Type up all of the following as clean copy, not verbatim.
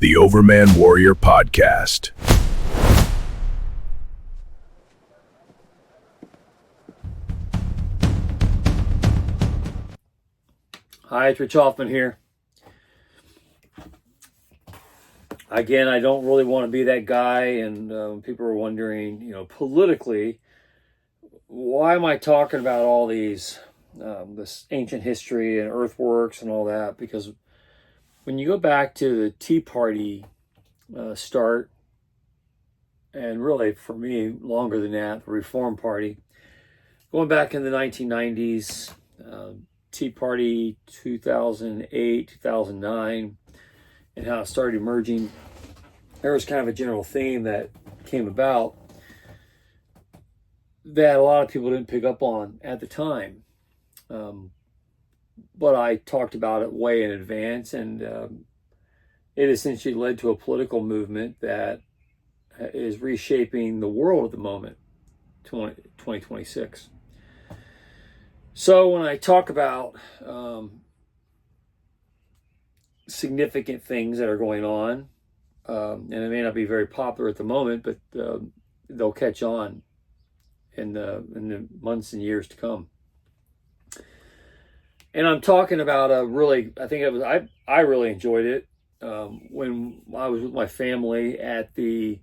the Overman Warrior Podcast. Hi, it's Rich Hoffman here. Again, I don't really want to be that guy, and people are wondering, politically, why am I talking about all these, this ancient history and earthworks and all that? Because when you go back to the Tea Party start, and really for me, longer than that, the Reform Party, going back in the 1990s, Tea Party 2008, 2009, and how it started emerging, there was kind of a general theme that came about that a lot of people didn't pick up on at the time. But I talked about it way in advance, and it essentially led to a political movement that is reshaping the world at the moment, 2026. So when I talk about significant things that are going on, and it may not be very popular at the moment, but they'll catch on in the months and years to come. And I'm talking about I really enjoyed it when I was with my family at the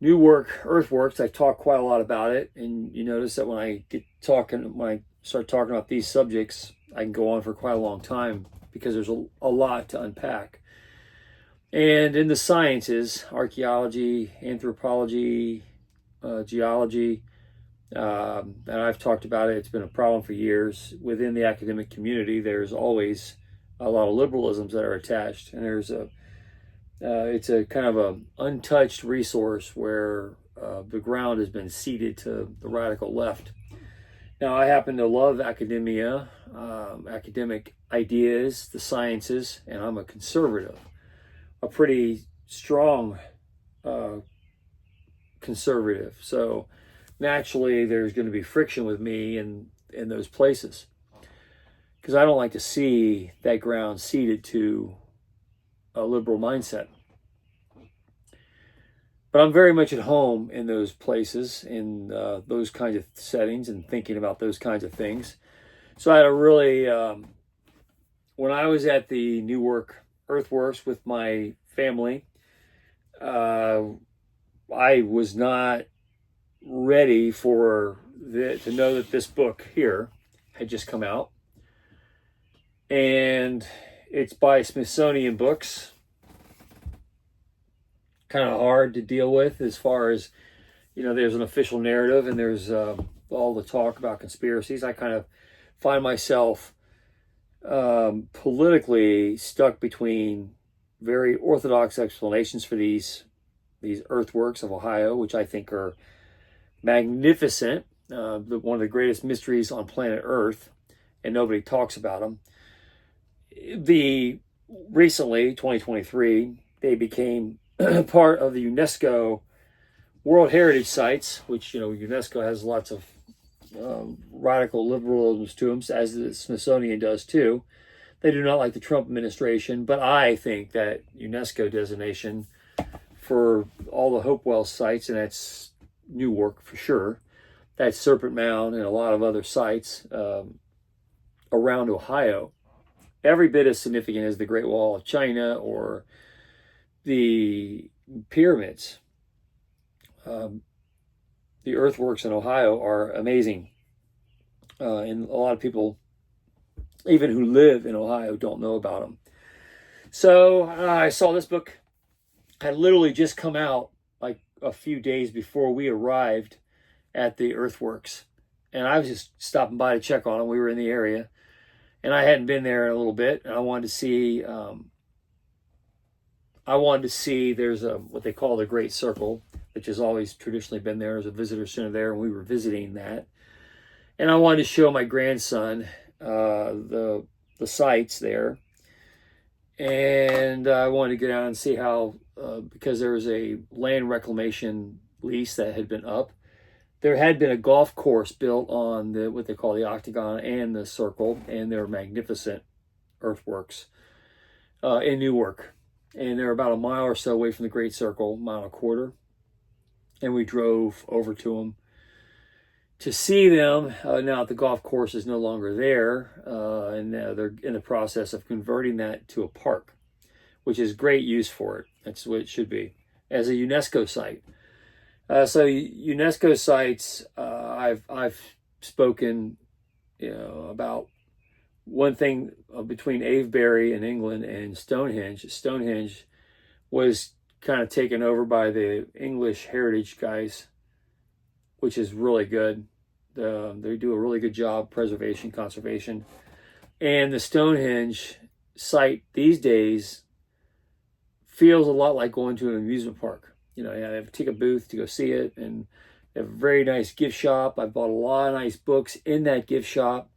Earthworks. I talk quite a lot about it, and you notice that when I start talking about these subjects, I can go on for quite a long time because there's a lot to unpack. And in the sciences, archaeology, anthropology, geology, and I've talked about it, it's been a problem for years. Within the academic community, there's always a lot of liberalisms that are attached, and it's a kind of a untouched resource where the ground has been ceded to the radical left. Now, I happen to love academia, academic ideas, the sciences, and I'm a conservative, a pretty strong conservative. So naturally, there's going to be friction with me in those places because I don't like to see that ground ceded to a liberal mindset. But I'm very much at home in those places, in those kinds of settings, and thinking about those kinds of things. So I had a really, when I was at the Earthworks with my family, I was not ready to know that this book here had just come out. And it's by Smithsonian Books. Kind of hard to deal with as far as, there's an official narrative and there's all the talk about conspiracies. I kind of find myself politically stuck between very orthodox explanations for these earthworks of Ohio, which I think are magnificent, one of the greatest mysteries on planet Earth, and nobody talks about them. Recently, 2023, they became part of the UNESCO World Heritage Sites, which, UNESCO has lots of radical liberalisms to them, as the Smithsonian does too. They do not like the Trump administration, but I think that UNESCO designation for all the Hopewell sites, and that's Newark for sure, that's Serpent Mound and a lot of other sites around Ohio, every bit as significant as the Great Wall of China or the pyramids. The earthworks in Ohio are amazing. And a lot of people, even who live in Ohio, don't know about them. So I saw this book had literally just come out like a few days before we arrived at the Earthworks. And I was just stopping by to check on them. We were in the area. And I hadn't been there in a little bit. And I wanted to see there's what they call the Great Circle, which has always traditionally been there. There's a visitor center there, and we were visiting that. And I wanted to show my grandson the sites there. And I wanted to get out and see how, because there was a land reclamation lease that had been up. There had been a golf course built on what they call the Octagon and the Circle, and they're magnificent earthworks in Newark. and they're about a mile or so away from the Great Circle, mile and a quarter. And we drove over to them to see them. Now the golf course is no longer there, and they're in the process of converting that to a park, which is great use for it. That's what it should be, as a UNESCO site. So UNESCO sites, I've spoken, about one thing between Avebury in England and Stonehenge. Stonehenge was kind of taken over by the English heritage guys, which is really good. They do a really good job, preservation, conservation. And the Stonehenge site these days feels a lot like going to an amusement park. You have a ticket booth to go see it, and they have a very nice gift shop. I bought a lot of nice books in that gift shop,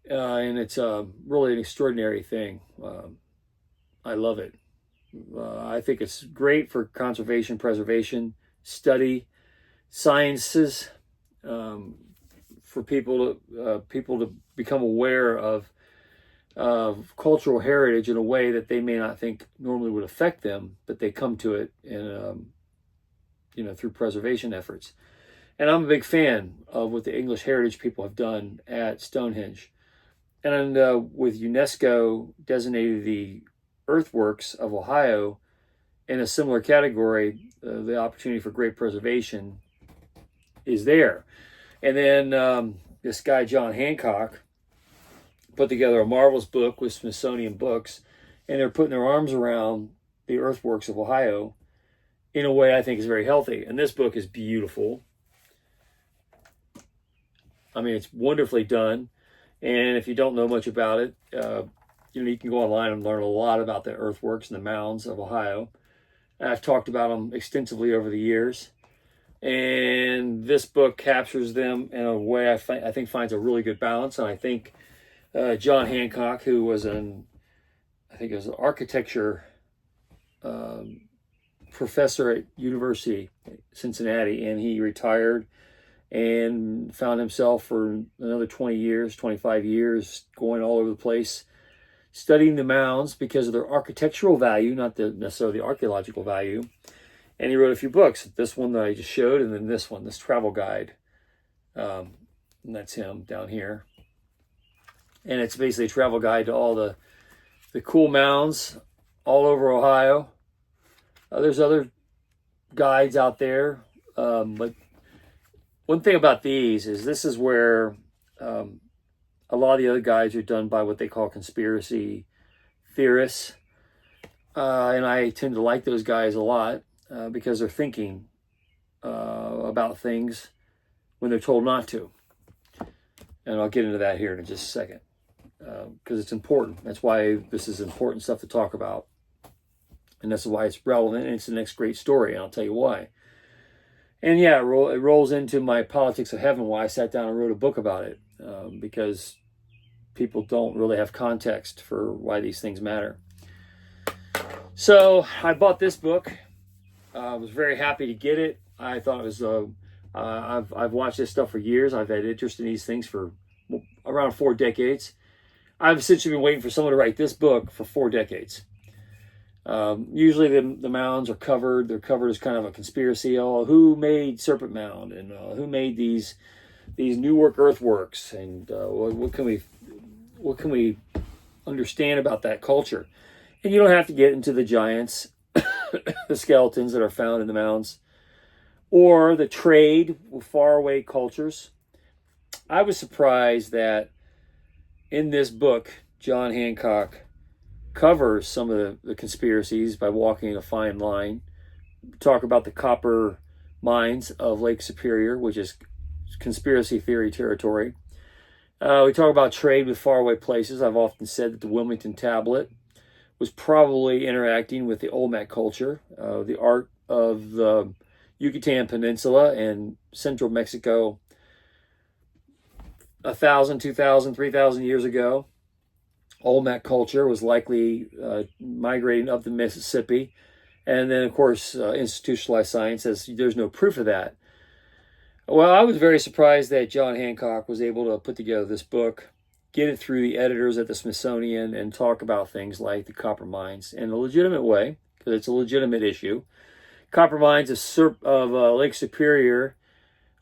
and it's really an extraordinary thing. I love it. I think it's great for conservation, preservation, study, sciences, for people to become aware of cultural heritage in a way that they may not think normally would affect them, but they come to it in through preservation efforts. And I'm a big fan of what the English heritage people have done at Stonehenge. And with UNESCO designated the Earthworks of Ohio in a similar category, the opportunity for great preservation is there. And then this guy, John Hancock, put together a marvelous book with Smithsonian Books, and they're putting their arms around the Earthworks of Ohio in a way I think is very healthy. And this book is beautiful. I mean, it's wonderfully done. And if you don't know much about it, you can go online and learn a lot about the earthworks and the mounds of Ohio. I've talked about them extensively over the years. And this book captures them in a way I think finds a really good balance. And I think John Hancock, who was an architecture professor at University of Cincinnati, and he retired and found himself for another 20 years, 25 years, going all over the place, studying the mounds because of their architectural value, not necessarily the archaeological value. And he wrote a few books. This one that I just showed, and then this travel guide. And that's him down here. And it's basically a travel guide to all the cool mounds all over Ohio. There's other guides out there, but one thing about these is this is where a lot of the other guides are done by what they call conspiracy theorists, and I tend to like those guys a lot because they're thinking about things when they're told not to. And I'll get into that here in just a second. Because it's important. That's why this is important stuff to talk about. And that's why it's relevant, and it's the next great story, and I'll tell you why. And yeah, it rolls into my Politics of Heaven, why I sat down and wrote a book about it, because people don't really have context for why these things matter. So I bought this book. I was very happy to get it. I thought it was, I've watched this stuff for years. I've had interest in these things for around 4 decades. I've essentially been waiting for someone to write this book for 4 decades. Usually the mounds are covered. They're covered as kind of a conspiracy. Oh, who made Serpent Mound, and who made these Newark earthworks, and what can we understand about that culture? And you don't have to get into the giants, the skeletons that are found in the mounds, or the trade with faraway cultures. I was surprised that in this book, John Hancock covers some of the conspiracies by walking a fine line. Talk about the copper mines of Lake Superior, which is conspiracy theory territory. We talk about trade with faraway places. I've often said that the Wilmington tablet was probably interacting with the Olmec culture, the art of the Yucatan Peninsula and central Mexico 1,000, 2,000, 3,000 years ago. Olmec culture was likely migrating up the Mississippi. And then, of course, institutionalized science says there's no proof of that. Well, I was very surprised that John Hancock was able to put together this book get it through the editors at the Smithsonian and talk about things like the copper mines in a legitimate way, because it's a legitimate issue. Copper mines of Lake Superior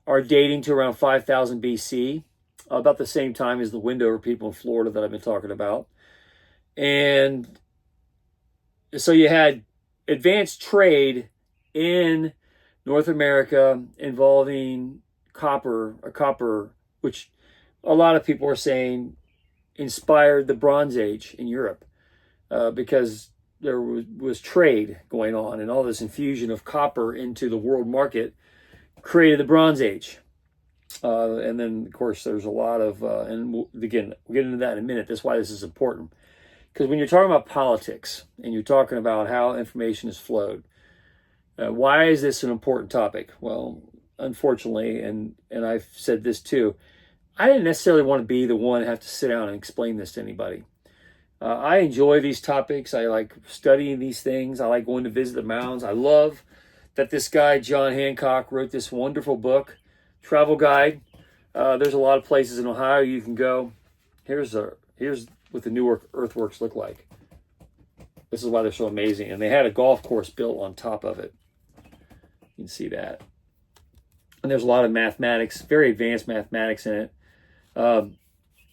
are dating to around 5000 BC, about the same time as the Wendover people in Florida that I've been talking about. And so you had advanced trade in North America involving copper, which a lot of people are saying inspired the Bronze Age in Europe, because there was trade going on, and all this infusion of copper into the world market created the Bronze Age. And then, of course, there's a lot of, and again, we'll get into that in a minute. That's why this is important. Because when you're talking about politics and you're talking about how information is flowed, why is this an important topic? Well, unfortunately, and I've said this too, I didn't necessarily want to be the one to have to sit down and explain this to anybody. I enjoy these topics. I like studying these things. I like going to visit the mounds. I love that this guy, John Hancock, wrote this wonderful book, travel guide. There's a lot of places in Ohio you can go. Here's what the Newark Earthworks look like. This is why they're so amazing. And they had a golf course built on top of it. You can see that. And there's a lot of mathematics, very advanced mathematics in it.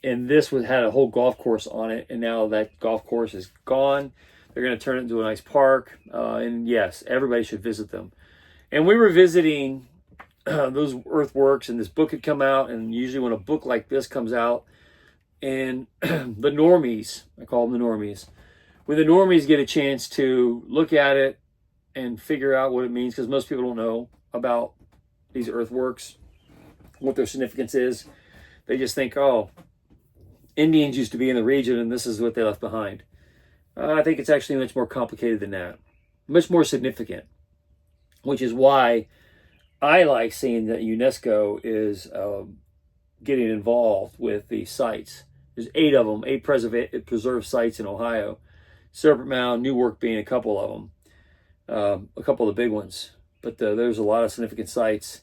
And this had a whole golf course on it. And now that golf course is gone. They're going to turn it into a nice park. And yes, everybody should visit them. And we were visiting those earthworks, and this book had come out. And usually when a book like this comes out, and the normies, I call them the normies, when the normies get a chance to look at it and figure out what it means, because most people don't know about these earthworks, what their significance is. They just think, oh, Indians used to be in the region and this is what they left behind. I think it's actually much more complicated than that, much more significant, which is why I like seeing that UNESCO is getting involved with these sites. There's 8 of them, 8 preserved sites in Ohio. Serpent Mound, Newark being a couple of them, a couple of the big ones. But there's a lot of significant sites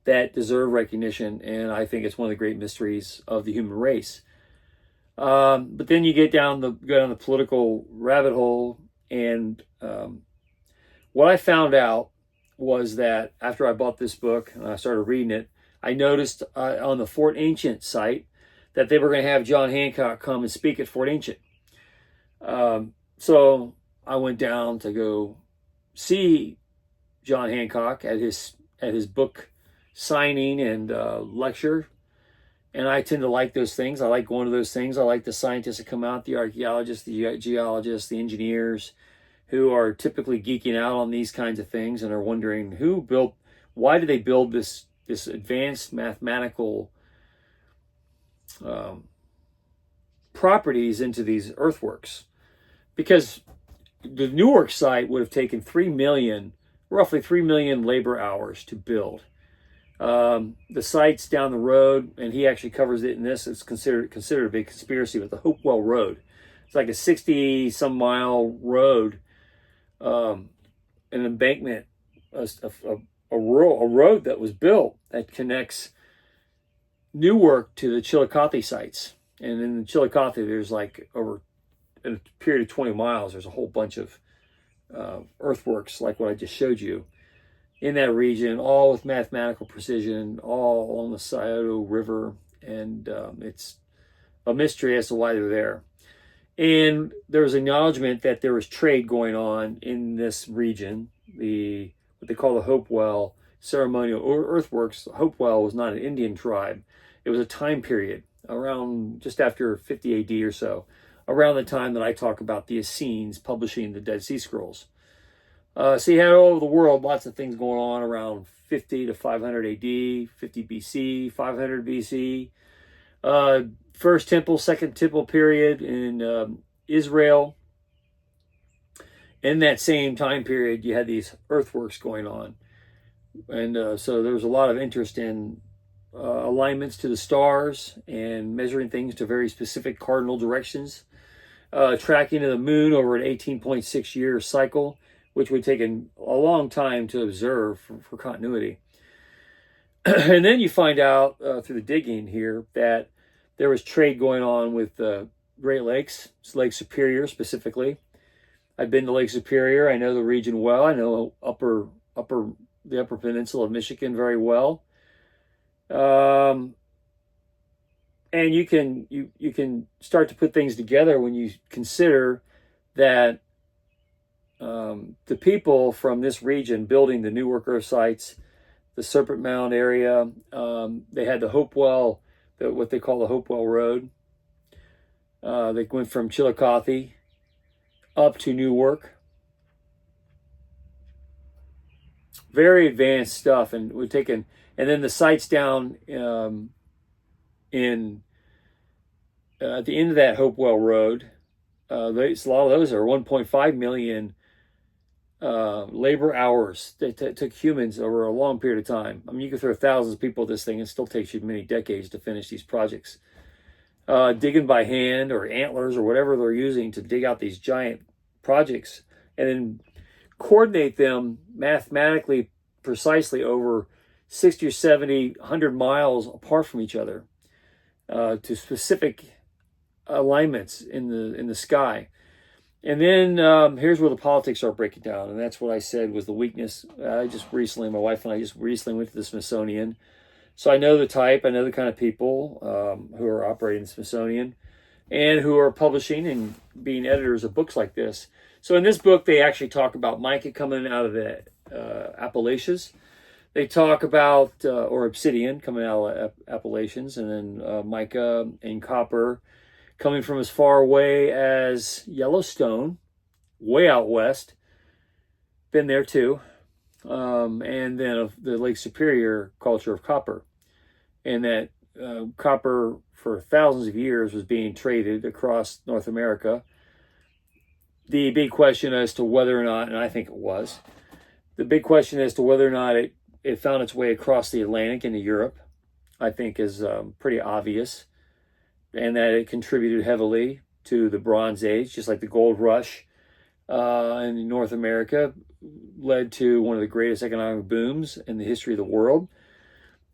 that deserve recognition, and I think it's one of the great mysteries of the human race. But then you go down the political rabbit hole, and what I found out was that after I bought this book and I started reading it, I noticed on the Fort Ancient site that they were going to have John Hancock come and speak at Fort Ancient. So I went down to go see John Hancock at his book signing and lecture. And I tend to like those things. I like going to those things. I like the scientists that come out, the archaeologists, the geologists, the engineers, who are typically geeking out on these kinds of things and are wondering why did they build this advanced mathematical properties into these earthworks. Because the Newark site would have taken roughly 3 million labor hours to build. The sites down the road, and he actually covers it in this, it's considered a big conspiracy with the Hopewell Road. It's like a 60-some mile road, an embankment, a road that was built that connects Newark to the Chillicothe sites. And in Chillicothe, there's like over a period of 20 miles, there's a whole bunch of earthworks like what I just showed you in that region, all with mathematical precision, all along the Scioto River. And it's a mystery as to why they're there. And there was acknowledgement that there was trade going on in this region, what they call the Hopewell ceremonial earthworks. Hopewell was not an Indian tribe. It was a time period around just after 50 AD or so, around the time that I talk about the Essenes publishing the Dead Sea Scrolls. So you had all over the world lots of things going on around 50 to 500 AD, 50 BC, 500 BC. First temple, second temple period in Israel. In that same time period, you had these earthworks going on. And so there was a lot of interest in alignments to the stars and measuring things to very specific cardinal directions. Tracking of the moon over an 18.6 year cycle, which would take a long time to observe for continuity. And then you find out through the digging here that there was trade going on with the Great Lakes, Lake Superior specifically. I've been to Lake Superior. I know the region well. I know the upper peninsula of Michigan very well. And you can start to put things together when you consider that the people from this region building the Newark Earth sites, the Serpent Mound area, they had the Hopewell, what they call the Hopewell Road. They went from Chillicothe up to Newark. Very advanced stuff, and we've taken, and then the sites down in at the end of that Hopewell Road. A lot of those are 1.5 million labor hours that took humans over a long period of time. I mean, you could throw thousands of people at this thing, and it still takes you many decades to finish these projects. Digging by hand or antlers or whatever they're using to dig out these giant projects, and then coordinate them mathematically precisely over 60 or 70, 100 miles apart from each other to specific alignments in the sky. And then here's where the politics are breaking down, and that's what I said was the weakness. My wife and I just recently went to the Smithsonian, so I know the type, I know the kind of people who are operating the Smithsonian and who are publishing and being editors of books like this. So in this book, they actually talk about mica coming out of the Appalachians. They talk about, or obsidian coming out of Appalachians, and then mica and copper coming from as far away as Yellowstone, way out west. Been there too. And then of the Lake Superior culture of copper. And that copper for thousands of years was being traded across North America. The big question as to whether or not, and I think it was, the big question as to whether or not it found its way across the Atlantic into Europe, I think is pretty obvious. And that it contributed heavily to the Bronze Age, just like the gold rush in North America led to one of the greatest economic booms in the history of the world.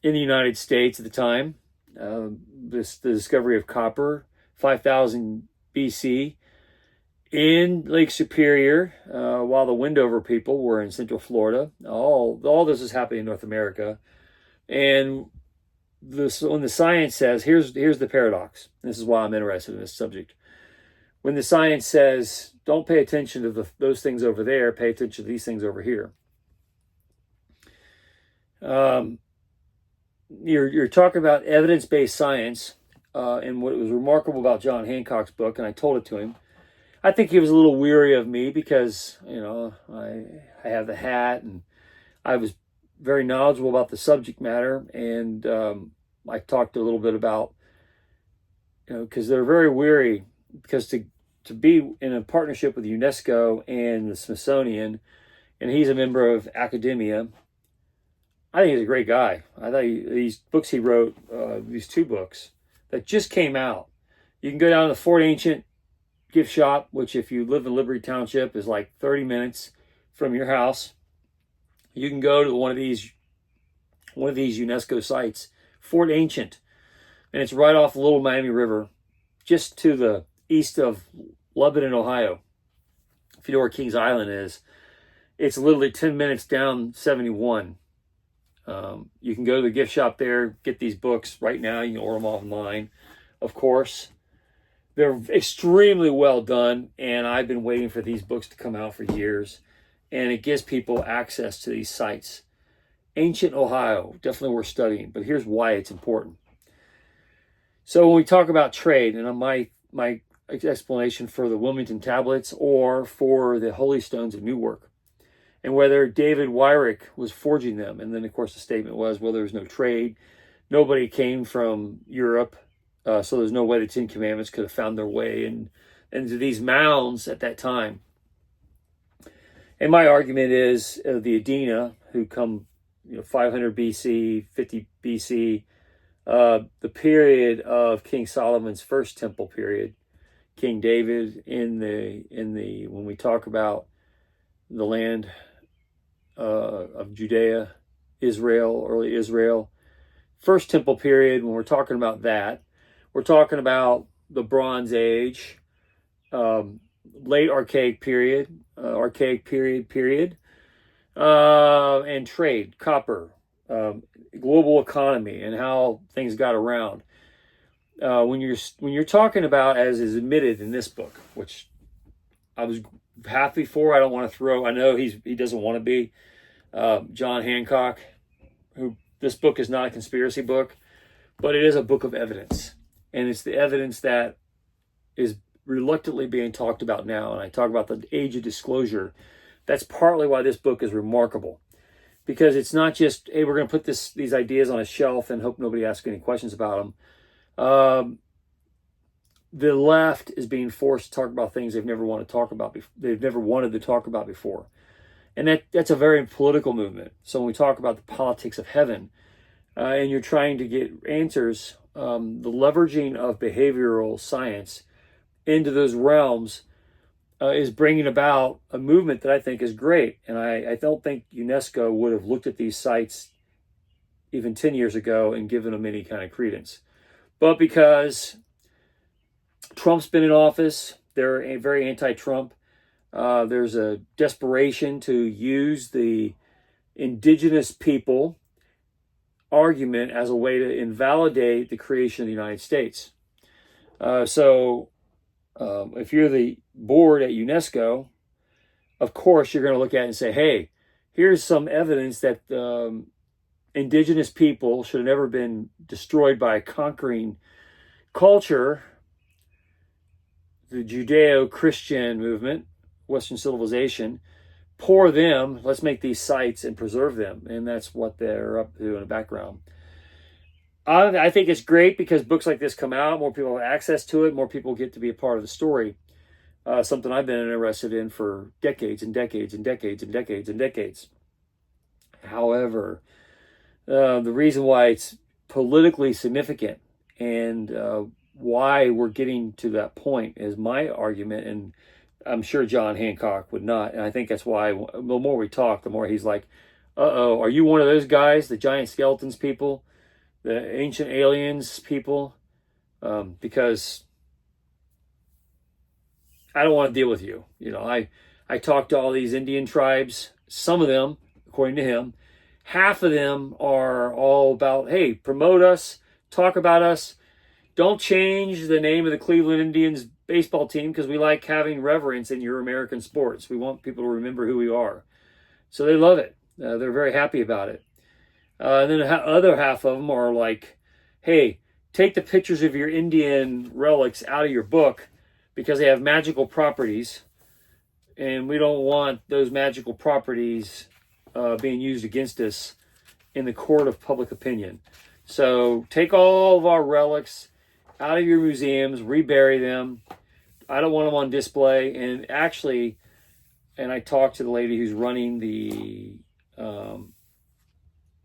In the United States at the time, the discovery of copper, 5000 BC, in Lake Superior, while the Wendover people were in Central Florida. All this is happening in North America. And when the science says, here's the paradox. This is why I'm interested in this subject. When the science says, don't pay attention to those things over there, pay attention to these things over here. You're talking about evidence-based science, and what was remarkable about John Hancock's book, and I told it to him. I think he was a little weary of me because, I have the hat, and I was very knowledgeable about the subject matter, and I talked a little bit about, because they're very weary, because to be in a partnership with UNESCO and the Smithsonian, and he's a member of academia. I think he's a great guy. I thought these books he wrote, these 2 books that just came out. You can go down to the Fort Ancient gift shop, which if you live in Liberty Township is like 30 minutes from your house. You can go to one of these UNESCO sites, Fort Ancient, and it's right off the Little Miami River, just to the east of Lebanon, Ohio. If you know where Kings Island is, it's literally 10 minutes down 71. You can go to the gift shop there, get these books right now. You can order them online, of course. They're extremely well done, and I've been waiting for these books to come out for years, and it gives people access to these sites. Ancient Ohio, definitely worth studying, but here's why it's important. So when we talk about trade, and my explanation for the Wilmington tablets or for the Holy Stones of Newark, and whether David Wyrick was forging them. And then, of course, the statement was, well, there was no trade. Nobody came from Europe, so there's no way the 10 Commandments could have found their way into these mounds at that time. And my argument is the Adena, who come 500 BC, 50 BC, the period of King Solomon's first temple period, King David in the when we talk about the land of Judea, Israel, early Israel, first temple period, when we're talking about that, We're talking about the Bronze Age, late Archaic period, and trade, copper, global economy, and how things got around. When you're talking about, as is admitted in this book, which I was happy for. I don't want to throw. I know he doesn't want to be. John Hancock, who this book is not a conspiracy book, but it is a book of evidence, and it's the evidence that is reluctantly being talked about now. And I talk about the age of disclosure. That's partly why this book is remarkable, because it's not just, hey, we're going to put these ideas on a shelf and hope nobody asks any questions about them. The left is being forced to talk about things they've never wanted to talk about. They've never wanted to talk about before, and that's a very political movement. So when we talk about the politics of heaven, and you're trying to get answers, the leveraging of behavioral science into those realms is bringing about a movement that I think is great. And I don't think UNESCO would have looked at these sites even 10 years ago and given them any kind of credence. But because Trump's been in office, they're very anti-Trump. There's a desperation to use the indigenous people argument as a way to invalidate the creation of the United States. So if you're the board at UNESCO, of course you're going to look at it and say, hey, here's some evidence that indigenous people should have never been destroyed by a conquering culture, the Judeo-Christian movement, Western civilization. Pour them, let's make these sites and preserve them. And that's what they're up to in the background. I think it's great because books like this come out, more people have access to it, more people get to be a part of the story. Something I've been interested in for decades and decades and decades and decades and decades. However, the reason why it's politically significant and why we're getting to that point is my argument, and I'm sure John Hancock would not. And I think that's why the more we talk, the more he's like, uh-oh, are you one of those guys, the giant skeletons people, the ancient aliens people? Because I don't want to deal with you. You know, I talked to all these Indian tribes. Some of them, according to him, half of them are all about, hey, promote us, talk about us. Don't change the name of the Cleveland Indians baseball team because we like having reverence in your American sports. We want people to remember who we are. So they love it. They're very happy about it. And then the other half of them are like, hey, take the pictures of your Indian relics out of your book because they have magical properties. And we don't want those magical properties being used against us in the court of public opinion. So take all of our relics out of your museums, rebury them. I don't want them on display. And actually, and I talked to the lady who's running the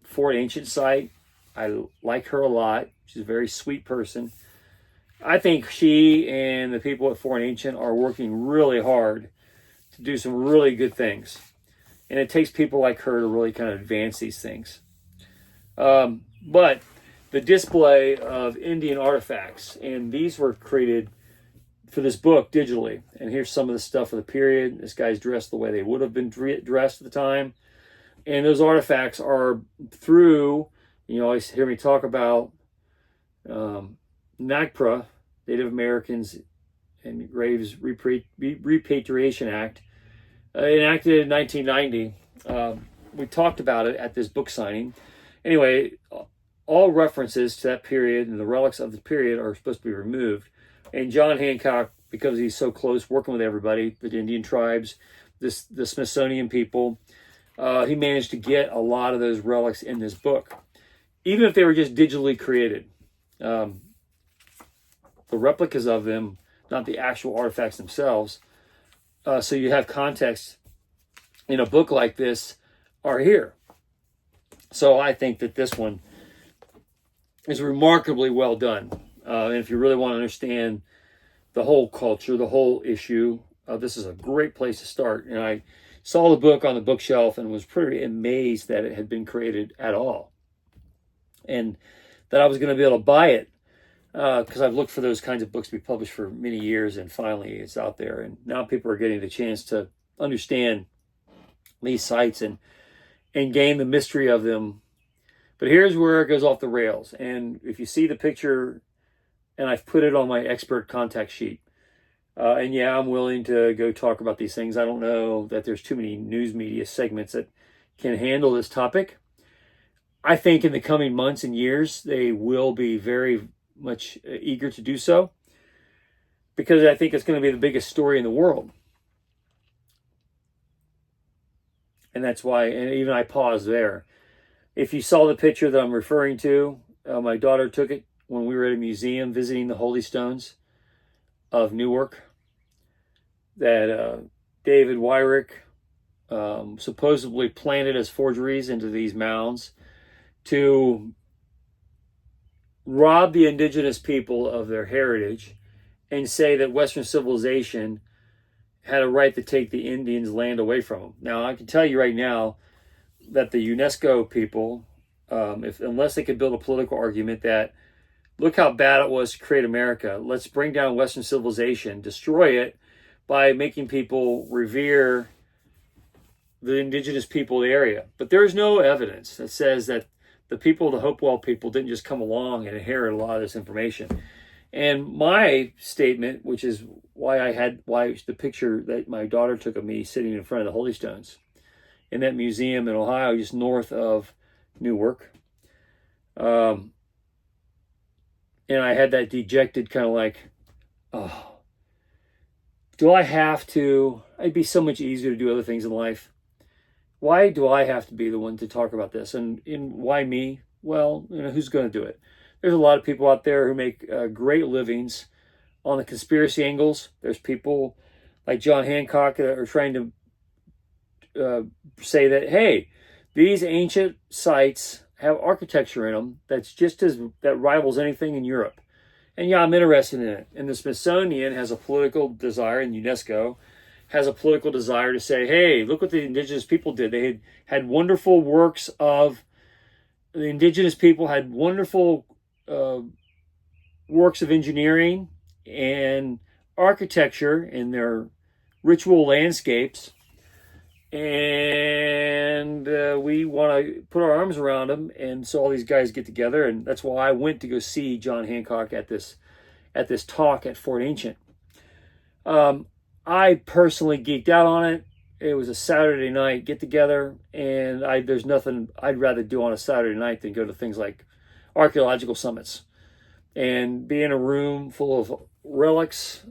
Fort Ancient site. I like her a lot. She's a very sweet person. I think she and the people at Fort Ancient are working really hard to do some really good things. And it takes people like her to really kind of advance these things. But the display of Indian artifacts, and these were created for this book digitally. And here's some of the stuff of the period. This guy's dressed the way they would have been dressed at the time. And those artifacts are through, you always hear me talk about NAGPRA, Native Americans and Graves Repatriation Act, enacted in 1990. We talked about it at this book signing. Anyway, all references to that period and the relics of the period are supposed to be removed. And John Hancock, because he's so close working with everybody, the Indian tribes, the Smithsonian people, he managed to get a lot of those relics in this book, even if they were just digitally created. The replicas of them, not the actual artifacts themselves. So you have context in a book like this are here. So I think that this one is remarkably well done. And if you really want to understand the whole culture, the whole issue, this is a great place to start. And I saw the book on the bookshelf and was pretty amazed that it had been created at all. And that I was going to be able to buy it because I've looked for those kinds of books to be published for many years, and finally it's out there. And now people are getting the chance to understand these sites and gain the mystery of them. But here's where it goes off the rails. And if you see the picture, and I've put it on my expert contact sheet, and yeah, I'm willing to go talk about these things. I don't know that there's too many news media segments that can handle this topic. I think in the coming months and years, they will be very much eager to do so, because I think it's going to be the biggest story in the world. And that's why, and even I paused there. If you saw the picture that I'm referring to, my daughter took it when we were at a museum visiting the Holy Stones of Newark, that David Wyrick supposedly planted as forgeries into these mounds to rob the indigenous people of their heritage and say that Western civilization had a right to take the Indians' land away from them. Now, I can tell you right now that the UNESCO people, unless they could build a political argument that, look how bad it was to create America, let's bring down Western civilization, destroy it by making people revere the indigenous people of the area. But there's no evidence that says that the people of the Hopewell people didn't just come along and inherit a lot of this information. And my statement, which is why the picture that my daughter took of me sitting in front of the Holy Stones in that museum in Ohio, just north of Newark. And I had that dejected kind of like, oh, do I have to? It'd be so much easier to do other things in life. Why do I have to be the one to talk about this? And why me? Well, who's going to do it? There's a lot of people out there who make great livings on the conspiracy angles. There's people like John Hancock that are trying to say that, hey, these ancient sites have architecture in them that rivals anything in Europe. And yeah, I'm interested in it. And the Smithsonian has a political desire, and UNESCO has a political desire to say, hey, look what the indigenous people did. They had wonderful works of, the indigenous people had wonderful works of engineering and architecture in their ritual landscapes. And we want to put our arms around them. And so all these guys get together. And that's why I went to go see John Hancock at this talk at Fort Ancient. I personally geeked out on it. It was a Saturday night get together, and there's nothing I'd rather do on a Saturday night than go to things like archaeological summits and be in a room full of relics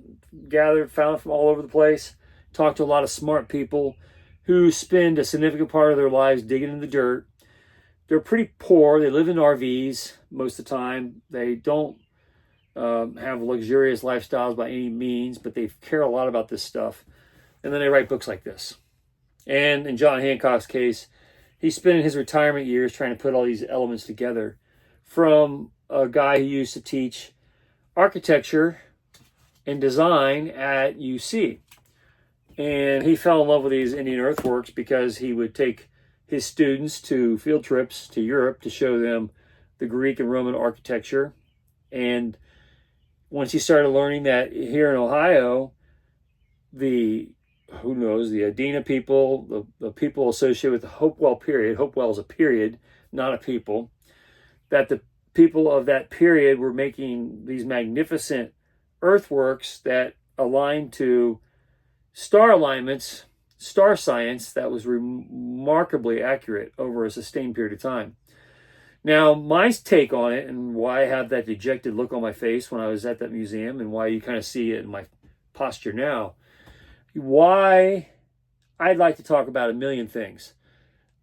found from all over the place, talk to a lot of smart people who spend a significant part of their lives digging in the dirt. They're pretty poor. They live in RVs most of the time. They don't have luxurious lifestyles by any means, but they care a lot about this stuff. And then they write books like this. And in John Hancock's case, he's spending his retirement years trying to put all these elements together from a guy who used to teach architecture and design at UC. And he fell in love with these Indian earthworks because he would take his students to field trips to Europe to show them the Greek and Roman architecture. And once he started learning that here in Ohio, the Adena people, the people associated with the Hopewell period, Hopewell is a period, not a people, that the people of that period were making these magnificent earthworks that aligned to star alignments, star science that was remarkably accurate over a sustained period of time. Now, my take on it, and why I have that dejected look on my face when I was at that museum, and why you kind of see it in my posture now, why I'd like to talk about a million things.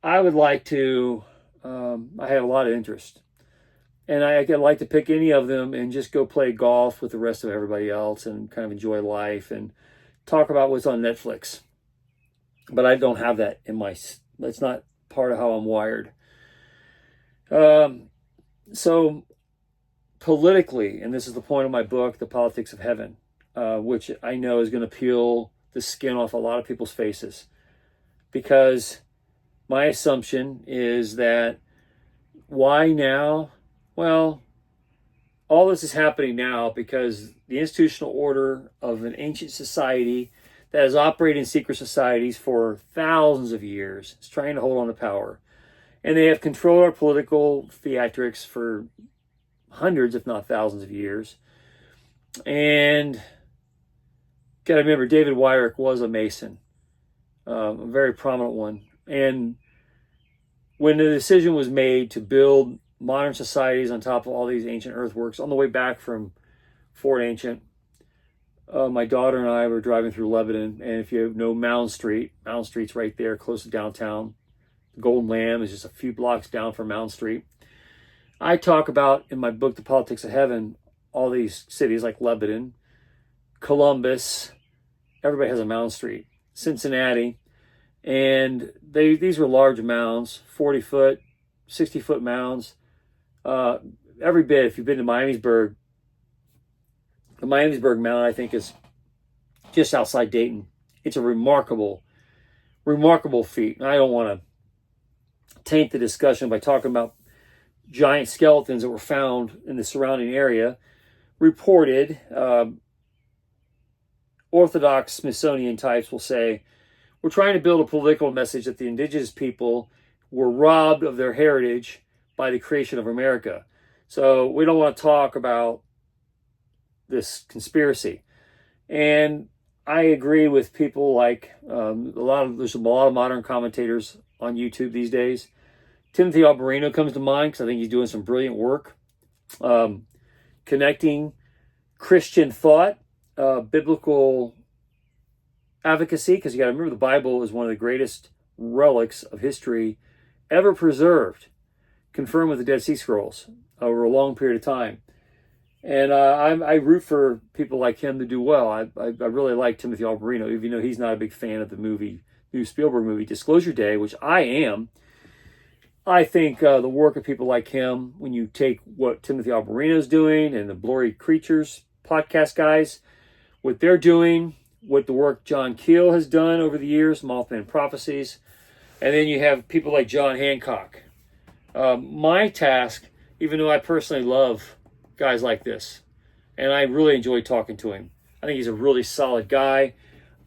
I would like to, I have a lot of interest. And I'd like to pick any of them and just go play golf with the rest of everybody else and kind of enjoy life and talk about what's on Netflix. But I don't have that that's not part of how I'm wired. So politically, and this is the point of my book, The Politics of Heaven, which I know is going to peel the skin off a lot of people's faces, because my assumption is that why now? Well, all this is happening now because the institutional order of an ancient society that has operated in secret societies for thousands of years is trying to hold on to power. And they have controlled our political theatrics for hundreds, if not thousands of years. And gotta remember, David Wyrick was a Mason, a very prominent one. And when the decision was made to build modern societies on top of all these ancient earthworks, on the way back from Fort Ancient, my daughter and I were driving through Lebanon. And if you know Mound Street's right there, close to downtown. The Golden Lamb is just a few blocks down from Mound Street. I talk about in my book, The Politics of Heaven, all these cities like Lebanon, Columbus, everybody has a Mound Street, Cincinnati, and these were large mounds, 40-foot, 60-foot mounds. Every bit, if you've been to Miamisburg, the Miamisburg Mound, I think, is just outside Dayton. It's a remarkable, remarkable feat. And I don't want to taint the discussion by talking about giant skeletons that were found in the surrounding area. Reported, Orthodox Smithsonian types will say, we're trying to build a political message that the indigenous people were robbed of their heritage by the creation of America. So we don't want to talk about this conspiracy. And I agree with people like there's a lot of modern commentators on YouTube these days. Timothy Alberino comes to mind because I think he's doing some brilliant work connecting Christian thought, biblical advocacy, because you got to remember the Bible is one of the greatest relics of history ever preserved, confirmed with the Dead Sea Scrolls over a long period of time. And I root for people like him to do well. I really like Timothy Alberino, even though he's not a big fan of the new Spielberg movie, Disclosure Day, which I am. I think the work of people like him, when you take what Timothy Alberino's doing and the Blurry Creatures podcast guys, what they're doing, what the work John Keel has done over the years, Mothman Prophecies, and then you have people like John Hancock. My task, even though I personally love guys like this, and I really enjoy talking to him, I think he's a really solid guy.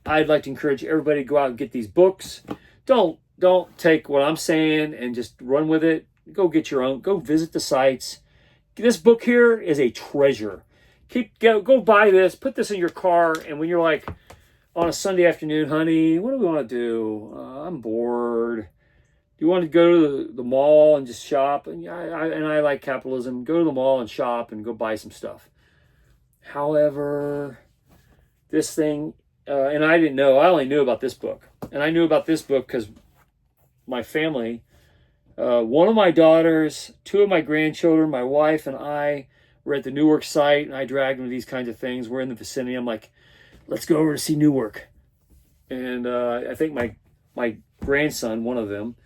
I'd like to encourage everybody to go out and get these books. Don't take what I'm saying and just run with it. Go get your own. Go visit the sites. This book here is a treasure. Go buy this. Put this in your car, and when you're like on a Sunday afternoon, honey, what do we want to do? I'm bored. Do you want to go to the mall and just shop? And I like capitalism. Go to the mall and shop and go buy some stuff. However, this thing, and I didn't know. I only knew about this book, and I knew about this book because my family, one of my daughters, two of my grandchildren, my wife, and I were at the Newark site, and I dragged them to these kinds of things. We're in the vicinity. I'm like, let's go over to see Newark. And I think my grandson, one of them,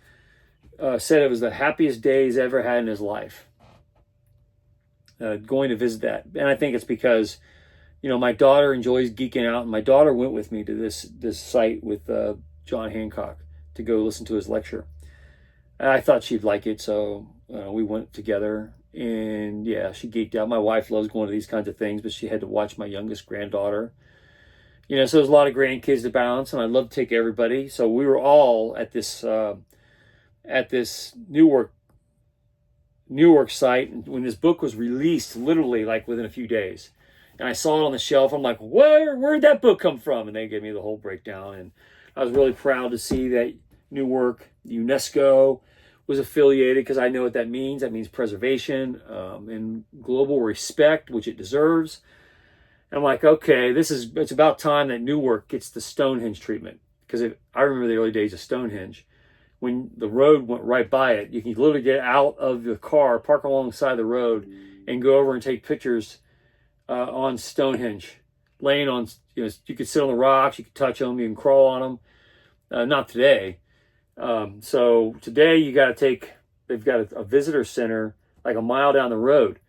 said it was the happiest day he's ever had in his life, going to visit that. And I think it's because, my daughter enjoys geeking out, and my daughter went with me to this site with John Hancock to go listen to his lecture. And I thought she'd like it, so we went together. And yeah, she geeked out. My wife loves going to these kinds of things, but she had to watch my youngest granddaughter. So there's a lot of grandkids to balance, and I'd love to take everybody. So we were all at this Newark site, and when this book was released, literally like within a few days, and I saw it on the shelf. I'm like, where'd that book come from? And they gave me the whole breakdown, and I was really proud to see that Newark, UNESCO, was affiliated, because I know what that means. That means preservation and global respect, which it deserves. And I'm like, okay, it's about time that Newark gets the Stonehenge treatment, because I remember the early days of Stonehenge. When the road went right by it, you can literally get out of the car, park alongside the road, and go over and take pictures on Stonehenge, laying on. You could sit on the rocks, you could touch them, you can crawl on them. Not today. So today they've got a visitor center like a mile down the road,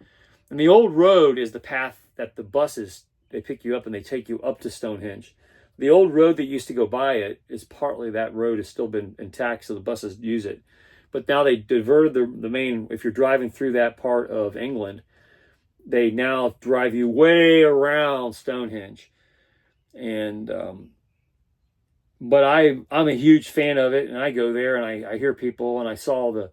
and the old road is the path that the buses, they pick you up and they take you up to Stonehenge. The old road that used to go by it is partly, that road has still been intact, so the buses use it. But now they diverted the main, if you're driving through that part of England, they now drive you way around Stonehenge. And but I'm a huge fan of it, and I go there and I hear people, and I saw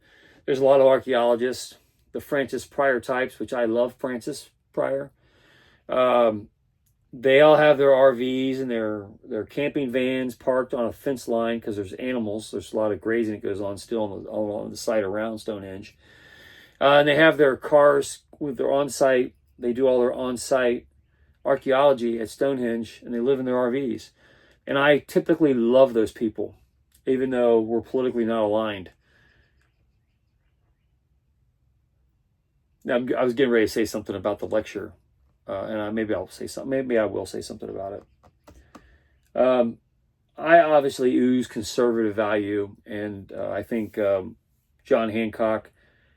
there's a lot of archaeologists, the Francis Pryor types, which I love Francis Pryor. They all have their RVs and their camping vans parked on a fence line because there's animals. There's a lot of grazing that goes on still on the site around Stonehenge. And they have their cars with their on-site. They do all their on-site archaeology at Stonehenge, and they live in their RVs. And I typically love those people, even though we're politically not aligned. Now, I was getting ready to say something about the lecture, and maybe I'll say something. Maybe I will say something about it. I obviously ooze conservative value, and I think John Hancock,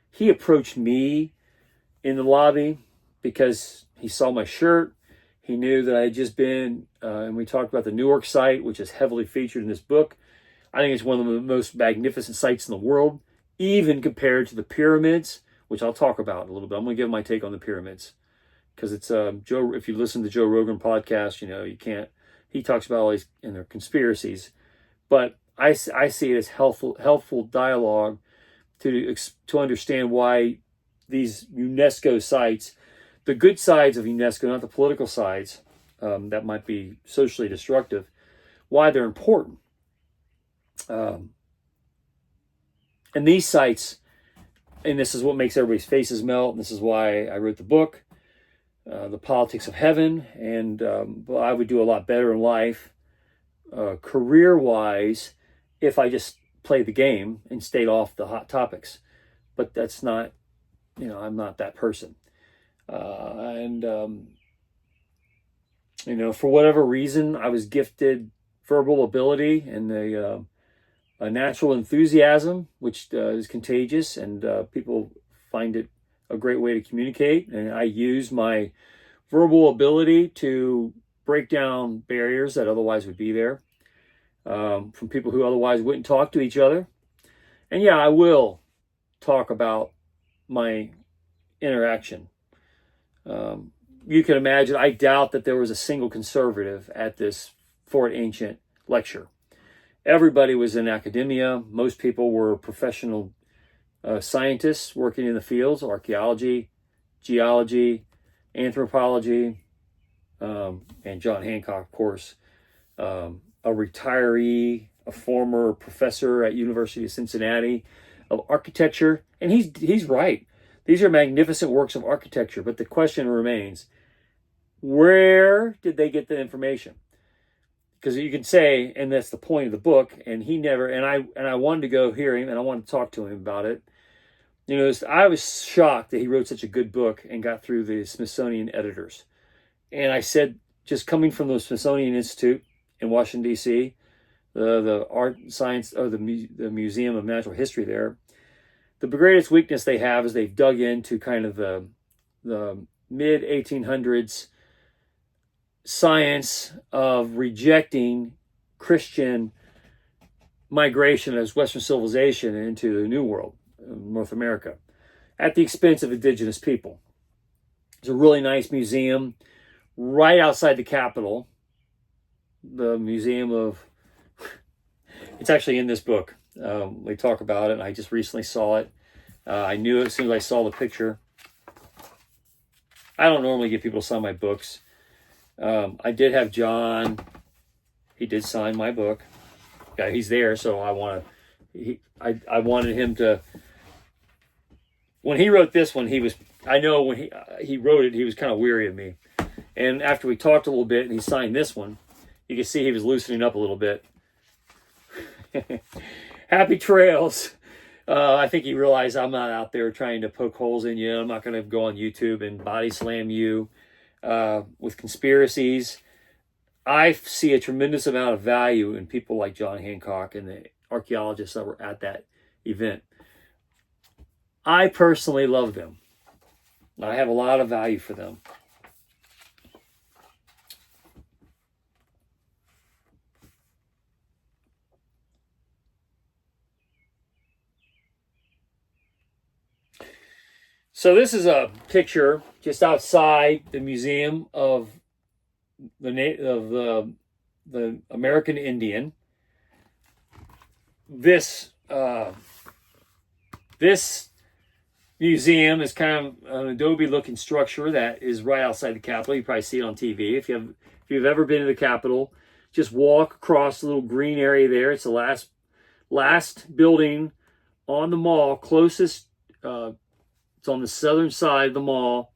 he approached me in the lobby because he saw my shirt. He knew that I had just been, and we talked about the Newark site, which is heavily featured in this book. I think it's one of the most magnificent sites in the world, even compared to the pyramids, which I'll talk about a little bit. I'm going to give my take on the pyramids because it's Joe. If you listen to Joe Rogan podcast, you can't. He talks about all these and their conspiracies, but I see it as helpful dialogue to understand why these UNESCO sites, the good sides of UNESCO, not the political sides that might be socially destructive, why they're important. And these sites, and this is what makes everybody's faces melt, and this is why I wrote the book, The Politics of Heaven, and I would do a lot better in life, career-wise, if I just played the game and stayed off the hot topics. But that's not, I'm not that person. For whatever reason, I was gifted verbal ability and a natural enthusiasm, which is contagious, and people find it a great way to communicate. And I use my verbal ability to break down barriers that otherwise would be there from people who otherwise wouldn't talk to each other. And yeah, I will talk about my interaction. You can imagine, I doubt that there was a single conservative at this Fort Ancient lecture. Everybody was in academia. Most people were professional scientists working in the fields, archaeology, geology, anthropology, and John Hancock, of course, a retiree, a former professor at University of Cincinnati of architecture. And he's right. These are magnificent works of architecture, but the question remains, where did they get the information? Because you can say, and that's the point of the book, and he never, and I wanted to go hear him, and I wanted to talk to him about it. I was shocked that he wrote such a good book and got through the Smithsonian editors. And I said, just coming from the Smithsonian Institute in Washington, D.C., the art and science, or the Museum of Natural History there, the greatest weakness they have is they've dug into kind of the mid-1800s science of rejecting Christian migration as Western civilization into the New World, North America, at the expense of indigenous people. It's a really nice museum right outside the Capitol, the Museum of... It's actually in this book. They talk about it, and I just recently saw it. I knew it as soon as I saw the picture. I don't normally get people to sign my books. I did have John. He did sign my book. Yeah, he's there, so I wanted him to. When he wrote this one, I know when he wrote it, he was kind of weary of me. And after we talked a little bit, and he signed this one, you can see he was loosening up a little bit. Happy trails. I think he realized I'm not out there trying to poke holes in you. I'm not going to go on YouTube and body slam you with conspiracies. I see a tremendous amount of value in people like John Hancock and the archaeologists that were at that event. I personally love them. I have a lot of value for them. So this is a picture just outside the Museum of the American Indian. This museum is kind of an adobe-looking structure that is right outside the Capitol. You probably see it on TV. If you've ever been to the Capitol, just walk across the little green area there. It's the last building on the mall, closest. It's on the southern side of the mall,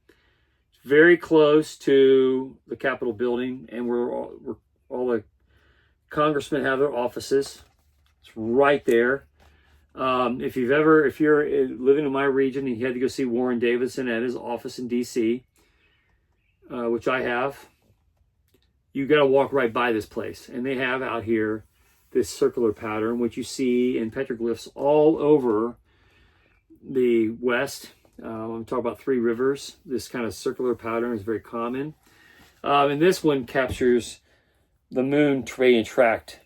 very close to the Capitol building, and where all the congressmen have their offices. It's right there. If you're living in my region and you had to go see Warren Davidson at his office in D.C., which I have, you got to walk right by this place. And they have out here this circular pattern, which you see in petroglyphs all over the West. I'm talking about Three Rivers. This kind of circular pattern is very common. And this one captures the moon being tracked.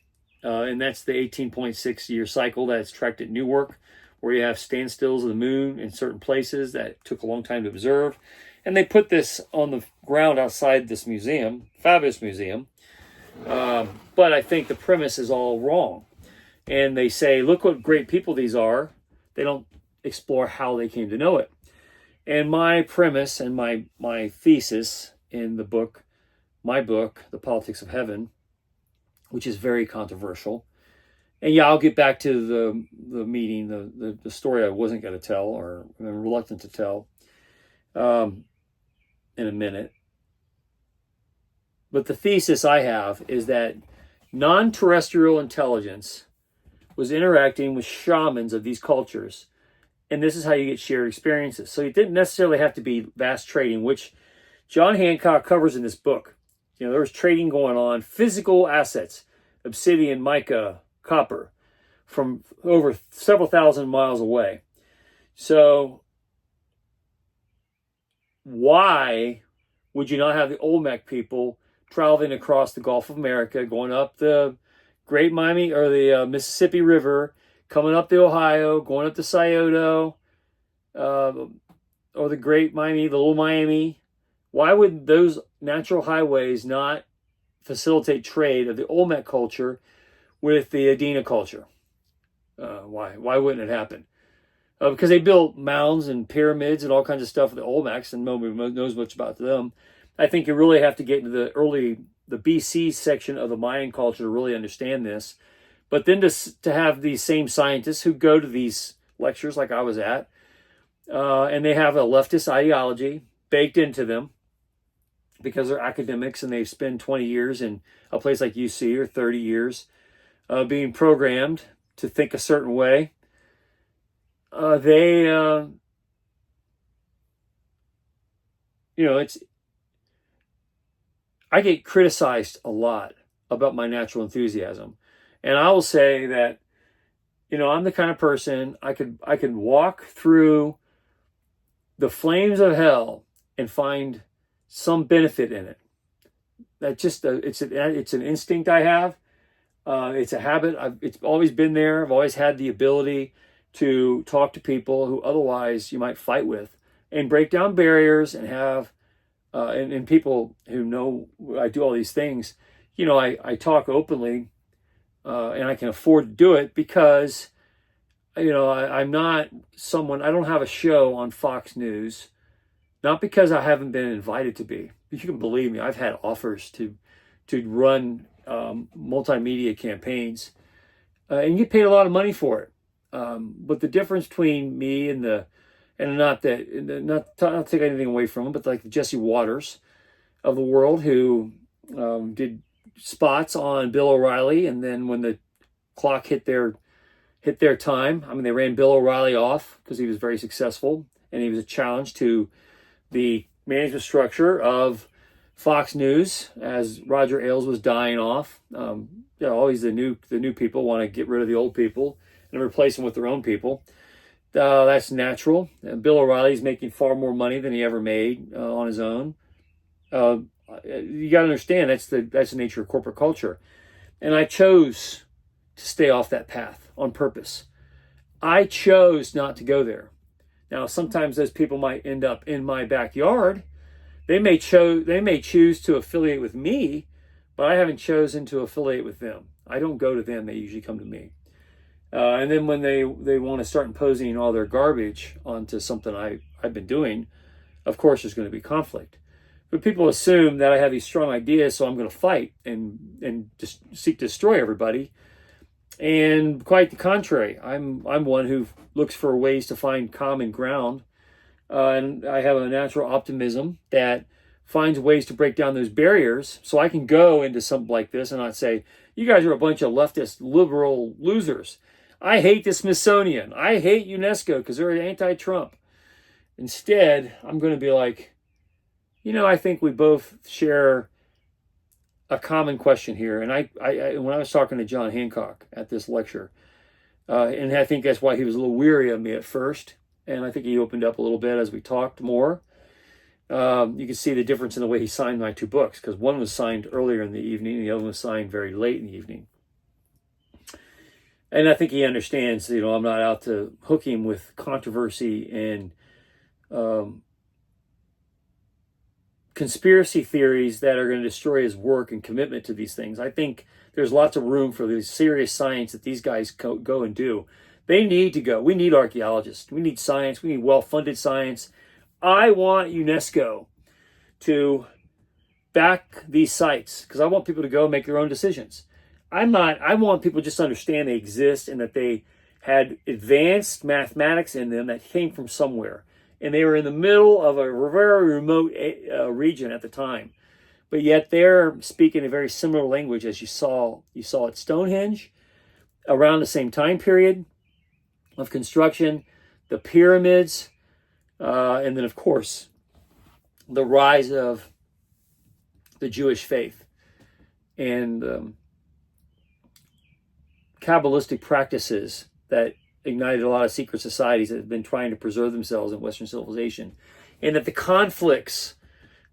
And that's the 18.6 year cycle that's tracked at Newark, where you have standstills of the moon in certain places that took a long time to observe. And they put this on the ground outside this museum, fabulous museum. But I think the premise is all wrong. And they say, look what great people these are. They don't explore how they came to know it. And my premise and my thesis in the book, my book, The Politics of Heaven, which is very controversial. And yeah, I'll get back to the meeting, the story I wasn't going to tell, or I'm reluctant to tell, in a minute. But the thesis I have is that non-terrestrial intelligence was interacting with shamans of these cultures. And this is how you get shared experiences. So it didn't necessarily have to be vast trading, which John Hancock covers in this book. You know, there was trading going on, physical assets, obsidian, mica, copper, from over several thousand miles away. So why would you not have the Olmec people traveling across the Gulf of America, going up the Great Miami or the Mississippi River, coming up the Ohio, going up to Scioto, or the Great Miami, the Little Miami? Why would those natural highways not facilitate trade of the Olmec culture with the Adena culture? Why wouldn't it happen? Because they built mounds and pyramids and all kinds of stuff with the Olmecs, and nobody knows much about them. I think you really have to get into the BC section of the Mayan culture to really understand this. But then to have these same scientists who go to these lectures like I was at, and they have a leftist ideology baked into them because they're academics and they spend 20 years in a place like UC or 30 years being programmed to think a certain way. I get criticized a lot about my natural enthusiasm. And I will say that, I'm the kind of person I could walk through the flames of hell and find some benefit in it. That just it's an instinct I have. It's a habit. It's always been there. I've always had the ability to talk to people who otherwise you might fight with, and break down barriers, and have and people who know I do all these things. I talk openly. And I can afford to do it because, I'm not someone, I don't have a show on Fox News, not because I haven't been invited to be. You can believe me, I've had offers to run multimedia campaigns, and you get paid a lot of money for it. But the difference between me and not to take anything away from them, but like the Jesse Waters of the world who did spots on Bill O'Reilly, and then when the clock hit their time, they ran Bill O'Reilly off because he was very successful and he was a challenge to the management structure of Fox News as Roger Ailes was dying off. Always the new people want to get rid of the old people and replace them with their own people. That's natural. And Bill O'Reilly's making far more money than he ever made on his own. You got to understand that's the nature of corporate culture, and I chose to stay off that path on purpose. I chose not to go there. Now, sometimes those people might end up in my backyard They may choose to affiliate with me, but I haven't chosen to affiliate with them. I don't go to them. They usually come to me. And then when they want to start imposing all their garbage onto something I've been doing, of course there's going to be conflict. But people assume that I have these strong ideas, so I'm going to fight and just seek to destroy everybody. And quite the contrary, I'm one who looks for ways to find common ground, and I have a natural optimism that finds ways to break down those barriers, so I can go into something like this and not say, "You guys are a bunch of leftist liberal losers. I hate the Smithsonian. I hate UNESCO because they're anti-Trump." Instead, I'm going to be like, I think we both share a common question here. And I when I was talking to John Hancock at this lecture, and I think that's why he was a little weary of me at first, and I think he opened up a little bit as we talked more. You can see the difference in the way he signed my two books, because one was signed earlier in the evening, and the other one was signed very late in the evening. And I think he understands, I'm not out to hook him with controversy and conspiracy theories that are going to destroy his work and commitment to these things. I think there's lots of room for the serious science that these guys go and do. They need to go. We need archaeologists. We need science. We need well-funded science. I want UNESCO to back these sites because I want people to go and make their own decisions. I want people just to understand they exist and that they had advanced mathematics in them that came from somewhere. And they were in the middle of a very remote region at the time. But yet they're speaking a very similar language as you saw at Stonehenge around the same time period of construction, the pyramids, and then, of course, the rise of the Jewish faith and Kabbalistic practices that ignited a lot of secret societies that have been trying to preserve themselves in Western civilization. And that the conflicts,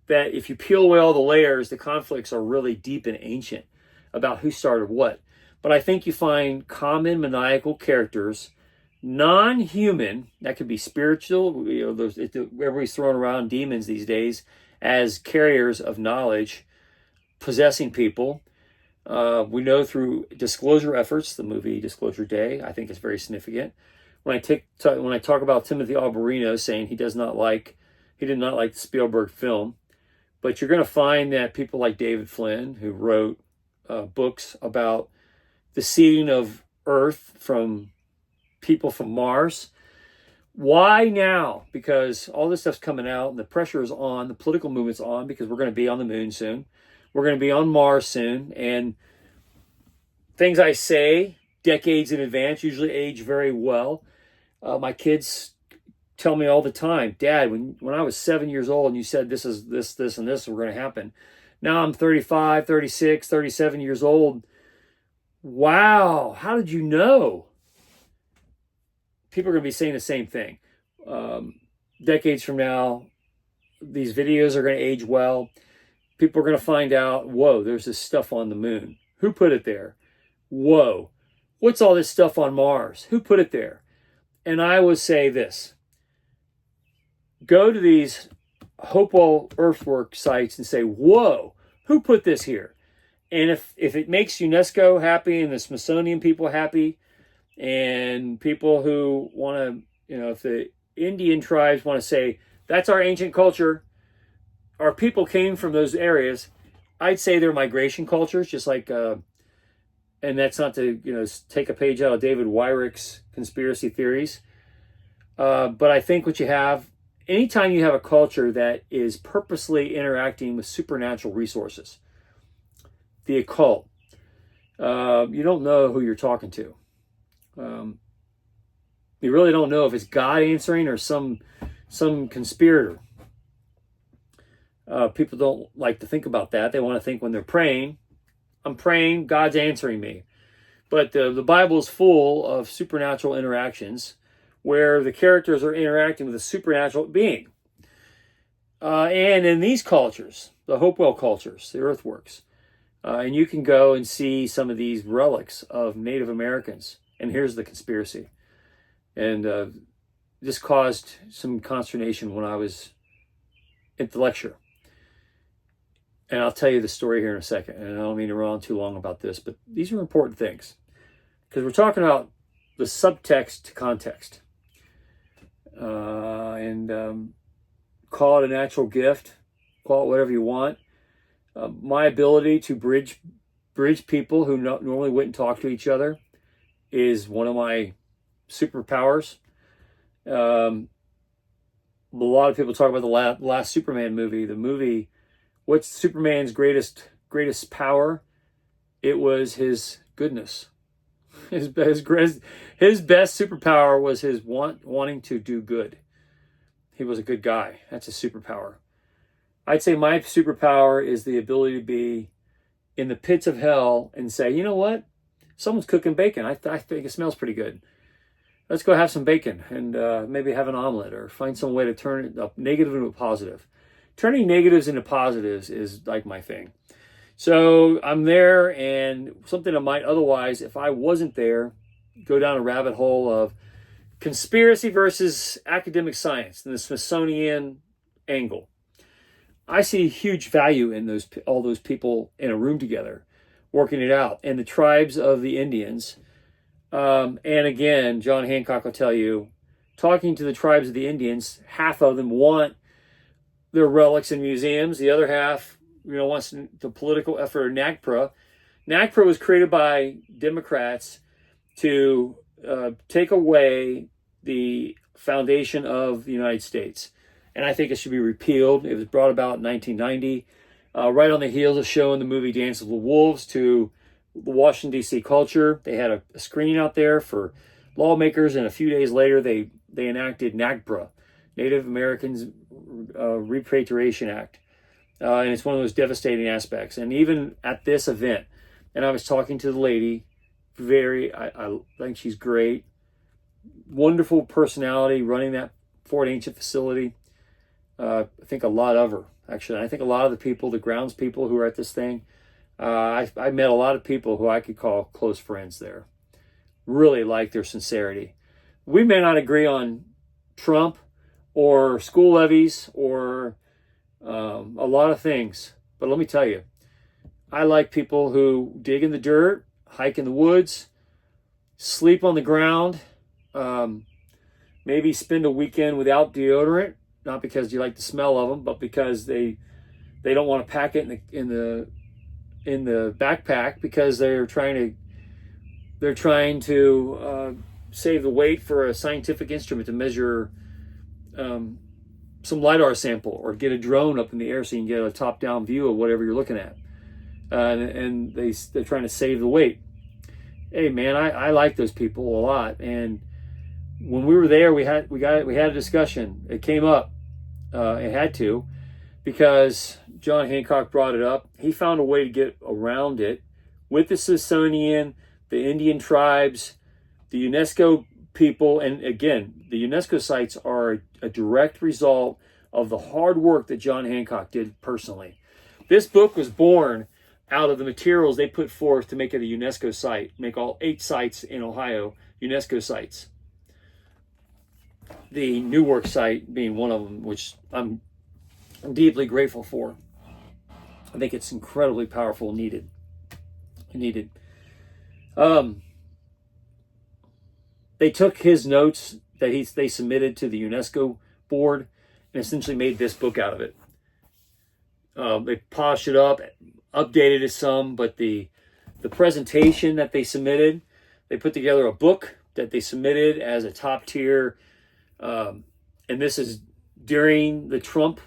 that if you peel away all the layers, the conflicts are really deep and ancient about who started what. But I think you find common maniacal characters, non-human, that could be spiritual. Everybody's throwing around demons these days as carriers of knowledge, possessing people. We know through disclosure efforts, the movie Disclosure Day, I think is very significant. When I talk about Timothy Alberino saying he did not like the Spielberg film, but you're going to find that people like David Flynn, who wrote books about the seeding of Earth from people from Mars. Why now? Because all this stuff's coming out and the pressure is on, the political movement's on, because we're going to be on the moon soon. We're going to be on Mars soon, and things I say decades in advance usually age very well. My kids tell me all the time, "Dad, when I was 7 years old and you said this, and this were going to happen. Now I'm 35, 36, 37 years old. Wow, how did you know?" People are going to be saying the same thing. Decades from now, these videos are going to age well. People are going to find out, whoa, there's this stuff on the moon. Who put it there? Whoa, what's all this stuff on Mars? Who put it there? And I would say this. Go to these Hopewell Earthworks sites and say, whoa, who put this here? And if it makes UNESCO happy and the Smithsonian people happy and people who want to, if the Indian tribes want to say, that's our ancient culture, our people came from those areas, I'd say they're migration cultures, just like, and that's not to, take a page out of David Wyrick's conspiracy theories. But I think what you have, anytime you have a culture that is purposely interacting with supernatural resources, the occult, you don't know who you're talking to. You really don't know if it's God answering or some conspirator. People don't like to think about that. They want to think when they're praying, I'm praying, God's answering me. But the Bible is full of supernatural interactions where the characters are interacting with a supernatural being. And in these cultures, the Hopewell cultures, the Earthworks, and you can go and see some of these relics of Native Americans. And here's the conspiracy. And this caused some consternation when I was at the lecture. And I'll tell you the story here in a second. And I don't mean to run on too long about this, but these are important things. Because we're talking about the subtext to context. And call it a natural gift. Call it whatever you want. My ability to bridge people who normally wouldn't talk to each other is one of my superpowers. A lot of people talk about the last Superman movie. The movie, what's Superman's greatest power? It was his goodness. His best superpower was his wanting to do good. He was a good guy. That's a superpower. I'd say my superpower is the ability to be in the pits of hell and say, you know what? Someone's cooking bacon. I think it smells pretty good. Let's go have some bacon and maybe have an omelet, or find some way to turn a negative into a positive. Turning negatives into positives is like my thing. So I'm there, and something I might otherwise, if I wasn't there, go down a rabbit hole of conspiracy versus academic science and the Smithsonian angle. I see huge value in all those people in a room together, working it out. And the tribes of the Indians, and again, John Hancock will tell you, talking to the tribes of the Indians, half of them want their relics in museums. The other half, wants the political effort of NAGPRA. NAGPRA was created by Democrats to take away the foundation of the United States. And I think it should be repealed. It was brought about in 1990, right on the heels of showing the movie Dance of the Wolves to the Washington, D.C. culture. They had a screening out there for lawmakers, and a few days later, they enacted NAGPRA, Native Americans Repatriation Act. And it's one of those devastating aspects. And even at this event, and I was talking to the lady, I think she's great, wonderful personality running that Fort Ancient facility. I think a lot of her, actually. I think a lot of the people, the grounds people who are at this thing, I met a lot of people who I could call close friends there. Really like their sincerity. We may not agree on Trump or school levies or a lot of things, but let me tell you, I like people who dig in the dirt, hike in the woods, sleep on the ground, maybe spend a weekend without deodorant, not because you like the smell of them, but because they don't want to pack it in the backpack, because they're trying to save the weight for a scientific instrument to measure some LiDAR sample, or get a drone up in the air so you can get a top-down view of whatever you're looking at. And they're trying to save the weight. Hey man, I like those people a lot. And when we were there, we had a discussion. It came up. It had to, because John Hancock brought it up. He found a way to get around it with the Smithsonian, the Indian tribes, the UNESCO people. And again, the UNESCO sites are a direct result of the hard work that John Hancock did personally. This book was born out of the materials they put forth to make it a UNESCO site, make all 8 sites in Ohio UNESCO sites. The Newark site being one of them, which I'm deeply grateful for. I think it's incredibly powerful and needed. They took his notes that they submitted to the UNESCO board and essentially made this book out of it. They polished it up, updated it some, but the presentation that they submitted, they put together a book that they submitted as a top tier. And this is during the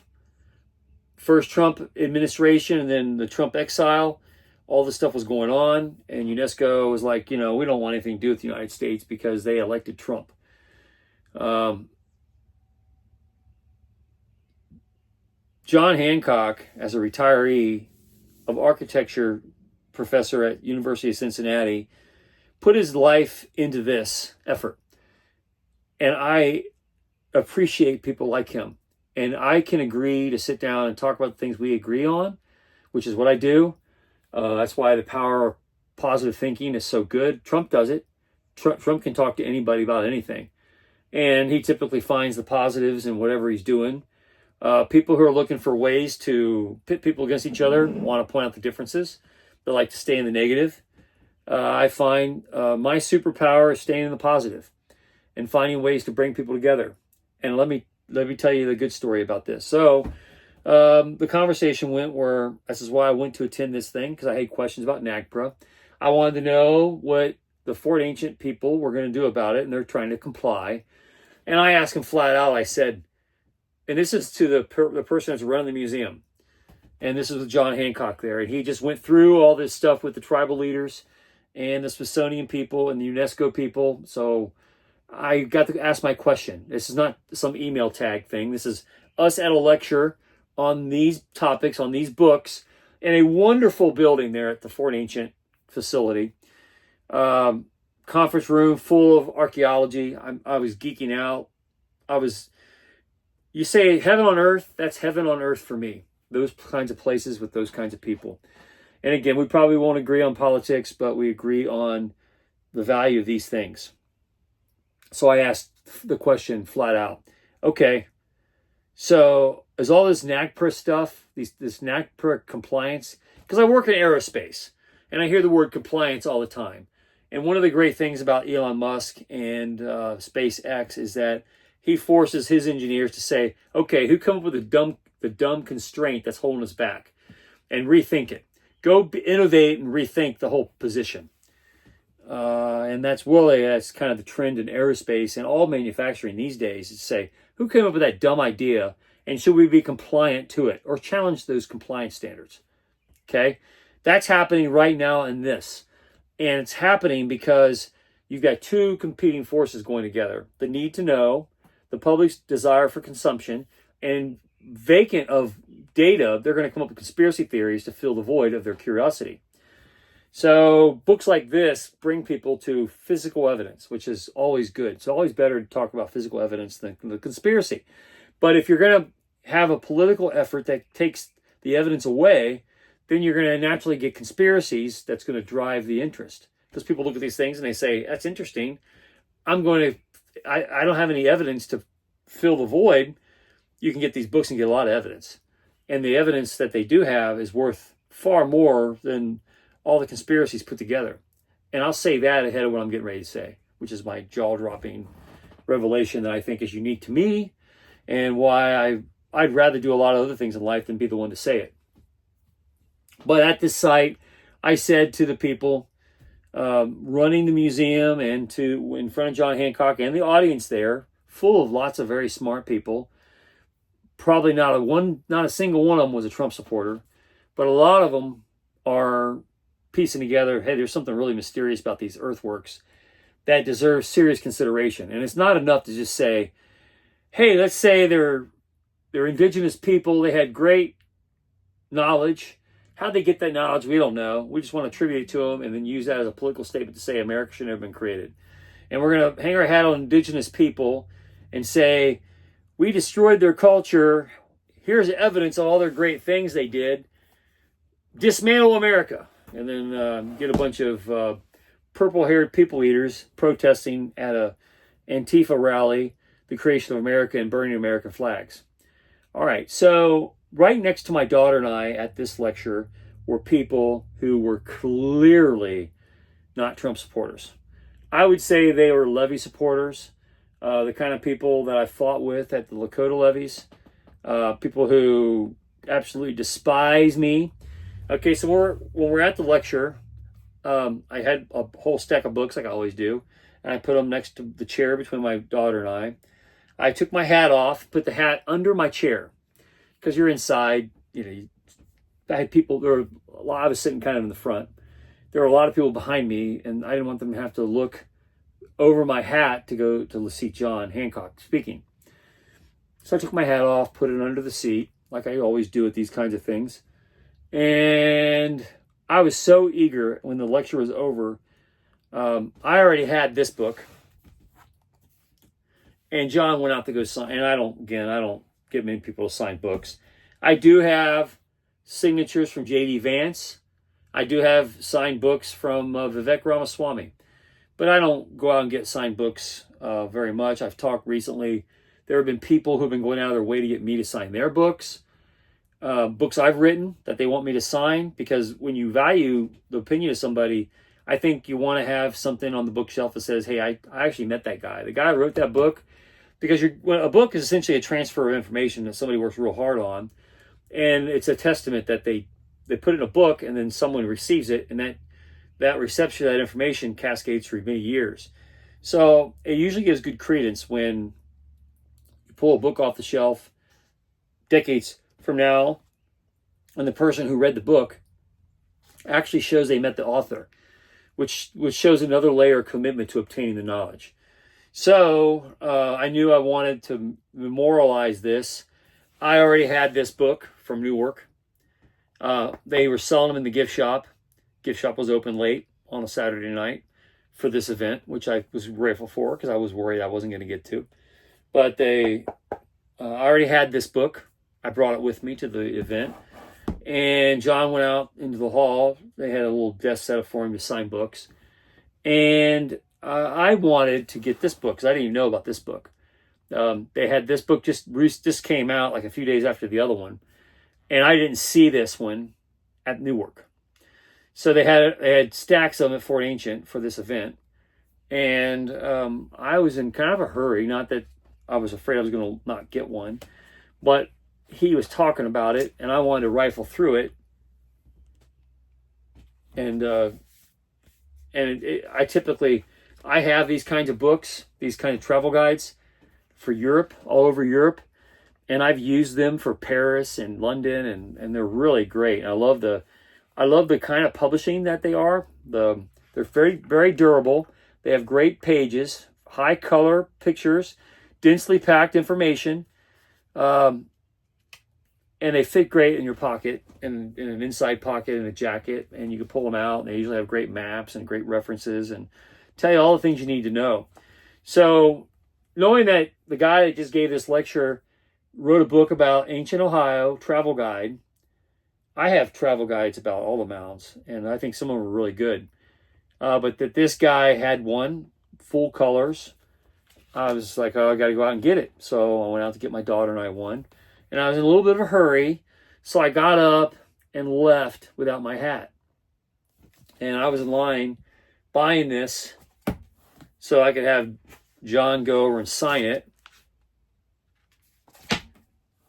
first Trump administration, and then the Trump exile. All this stuff was going on, and UNESCO was like, we don't want anything to do with the United States because they elected Trump. John Hancock, as a retiree of architecture professor at University of Cincinnati, put his life into this effort. And I appreciate people like him. And I can agree to sit down and talk about the things we agree on, which is what I do. That's why the power of positive thinking is so good. Trump does it. Trump can talk to anybody about anything. And he typically finds the positives in whatever he's doing, People who are looking for ways to pit people against each other want to point out the differences. They like to stay in the negative. I find my superpower is staying in the positive and finding ways to bring people together. And let me tell you the good story about this. So the conversation went where this is why I went to attend this thing, because I had questions about NAGPRA. I wanted to know what the Fort Ancient people were going to do about it, and they're trying to comply. And I asked them flat out, I said, and this is to the person that's running the museum, and this is with John Hancock there, and he just went through all this stuff with the tribal leaders and the Smithsonian people and the UNESCO people. So I got to ask my question. This is not some email tag thing. This is us at a lecture on these topics, on these books, in a wonderful building there at the Fort Ancient facility. Conference room full of archaeology. I was geeking out. You say heaven on earth, that's heaven on earth for me. Those kinds of places with those kinds of people. And again, we probably won't agree on politics, but we agree on the value of these things. So I asked the question flat out, okay, so is all this NAGPRA stuff, this NAGPRA compliance, because I work in aerospace and I hear the word compliance all the time. And one of the great things about Elon Musk and SpaceX is that he forces his engineers to say, okay, who come up with the dumb constraint that's holding us back, and rethink it. Go innovate and rethink the whole position. And that's kind of the trend in aerospace and all manufacturing these days, is to say, who came up with that dumb idea, and should we be compliant to it or challenge those compliance standards? Okay, that's happening right now in this. And it's happening because you've got two competing forces going together. The need to know, the public's desire for consumption, and vacant of data, they're going to come up with conspiracy theories to fill the void of their curiosity. So books like this bring people to physical evidence, which is always good. It's always better to talk about physical evidence than the conspiracy. But if you're going to have a political effort that takes the evidence away, then you're going to naturally get conspiracies that's going to drive the interest. Because people look at these things and they say, that's interesting. I don't have any evidence to fill the void. You can get these books and get a lot of evidence. And the evidence that they do have is worth far more than all the conspiracies put together. And I'll say that ahead of what I'm getting ready to say, which is my jaw-dropping revelation that I think is unique to me, and why I'd rather do a lot of other things in life than be the one to say it. But at this site, I said to the people running the museum and in front of John Hancock and the audience there, full of lots of very smart people, probably not a single one of them was a Trump supporter, but a lot of them are piecing together, hey, there's something really mysterious about these earthworks that deserves serious consideration. And it's not enough to just say, hey, let's say they're indigenous people, they had great knowledge. How'd they get that knowledge? We don't know. We just want to attribute it to them and then use that as a political statement to say America should never have been created. And we're going to hang our hat on indigenous people and say, we destroyed their culture. Here's evidence of all their great things they did. Dismantle America. And then get a bunch of purple-haired people eaters protesting at a Antifa rally, the creation of America, and burning American flags. All right, so right next to my daughter and I at this lecture were people who were clearly not Trump supporters. I would say they were levee supporters, the kind of people that I fought with at the Lakota levees, people who absolutely despise me. Okay, so when we're at the lecture, I had a whole stack of books like I always do, and I put them next to the chair between my daughter and I. I took my hat off, put the hat under my chair, because you're inside. I had people. I was sitting kind of in the front. There were a lot of people behind me, and I didn't want them to have to look over my hat to go to see John Hancock speaking. So I took my hat off, put it under the seat, like I always do at these kinds of things. And I was so eager when the lecture was over. I already had this book, and John went out to go sign. And I don't get many people to sign books. I do have signatures from J.D. Vance. I do have signed books from Vivek Ramaswamy, but I don't go out and get signed books very much. I've talked recently There have been people who've been going out of their way to get me to sign their books, books I've written that they want me to sign, because when you value the opinion of somebody, I think you want to have something on the bookshelf that says, hey, I actually met that guy. The guy who wrote that book, because a book is essentially a transfer of information that somebody works real hard on. And it's a testament that they put it in a book and then someone receives it, and that reception of that information cascades through many years. So it usually gives good credence when you pull a book off the shelf decades from now, and the person who read the book actually shows they met the author, which shows another layer of commitment to obtaining the knowledge. So I knew I wanted to memorialize this. I already had this book from Newark. They were selling them in the gift shop. Gift shop was open late on a Saturday night for this event, which I was grateful for because I was worried I wasn't going to get to. But I already had this book. I brought it with me to the event. And John went out into the hall. They had a little desk set up for him to sign books. And I wanted to get this book because I didn't even know about this book. They had this book just came out like a few days after the other one. And I didn't see this one at Newark. So they had stacks of them at Fort Ancient for this event. And I was in kind of a hurry. Not that I was afraid I was going to not get one. But he was talking about it, and I wanted to rifle through it. And I have these kinds of books, these kind of travel guides for Europe, all over Europe. And I've used them for Paris and London, and they're really great. And I love the kind of publishing that they are. They're very, very durable. They have great pages, high color pictures, densely packed information, and they fit great in your pocket, in an inside pocket in a jacket, and you can pull them out. And they usually have great maps and great references and tell you all the things you need to know. So knowing that the guy that just gave this lecture wrote a book about ancient Ohio, travel guide. I have travel guides about all the mounds, and I think some of them are really good. But that this guy had one, full colors. I was like, oh, I got to go out and get it. So I went out to get my daughter and I one. And I was in a little bit of a hurry, so I got up and left without my hat. And I was in line buying this so I could have John go over and sign it.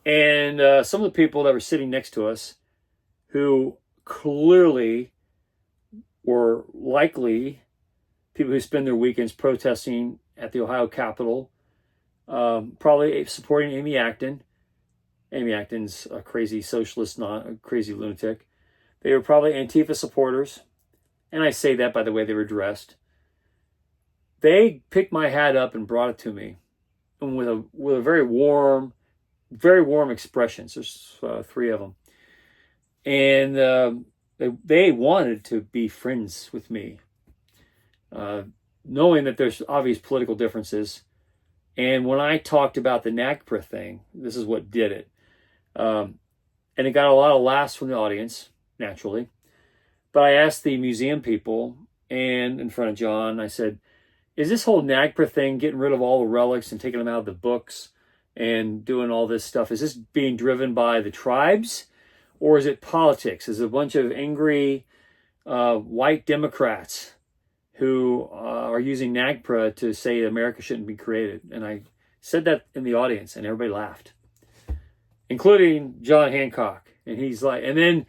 And some of the people that were sitting next to us, who clearly were likely people who spend their weekends protesting at the Ohio Capitol, probably supporting Amy Acton. Amy Acton's a crazy socialist, not a crazy lunatic. They were probably Antifa supporters. And I say that by the way they were dressed. They picked my hat up and brought it to me. And with a very warm expressions. There's 3 of them. And they wanted to be friends with me. Knowing that there's obvious political differences. And when I talked about the NAGPRA thing, this is what did it. And it got a lot of laughs from the audience, naturally. But I asked the museum people, and in front of John, I said, is this whole NAGPRA thing, getting rid of all the relics and taking them out of the books and doing all this stuff, is this being driven by the tribes, or is it politics? Is it a bunch of angry white Democrats who are using NAGPRA to say America shouldn't be created? And I said that in the audience, and everybody laughed, including John Hancock. And he's like, and then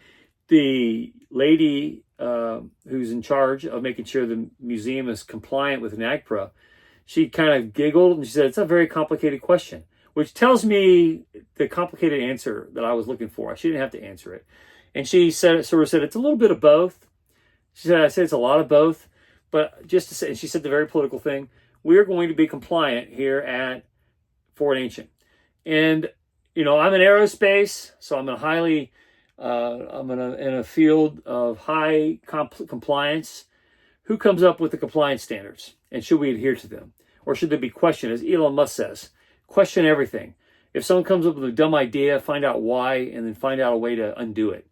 the lady who's in charge of making sure the museum is compliant with NAGPRA, she kind of giggled and she said, it's a very complicated question, which tells me the complicated answer that I was looking for. She didn't have to answer it. And she said, it's a little bit of both. She said, I said it's a lot of both. But just to say, and she said the very political thing, we're going to be compliant here at Fort Ancient. And, you know, I'm in aerospace, so I'm in a field of high compliance. Who comes up with the compliance standards? And should we adhere to them? Or should they be questioned? As Elon Musk says, question everything. If someone comes up with a dumb idea, find out why, and then find out a way to undo it.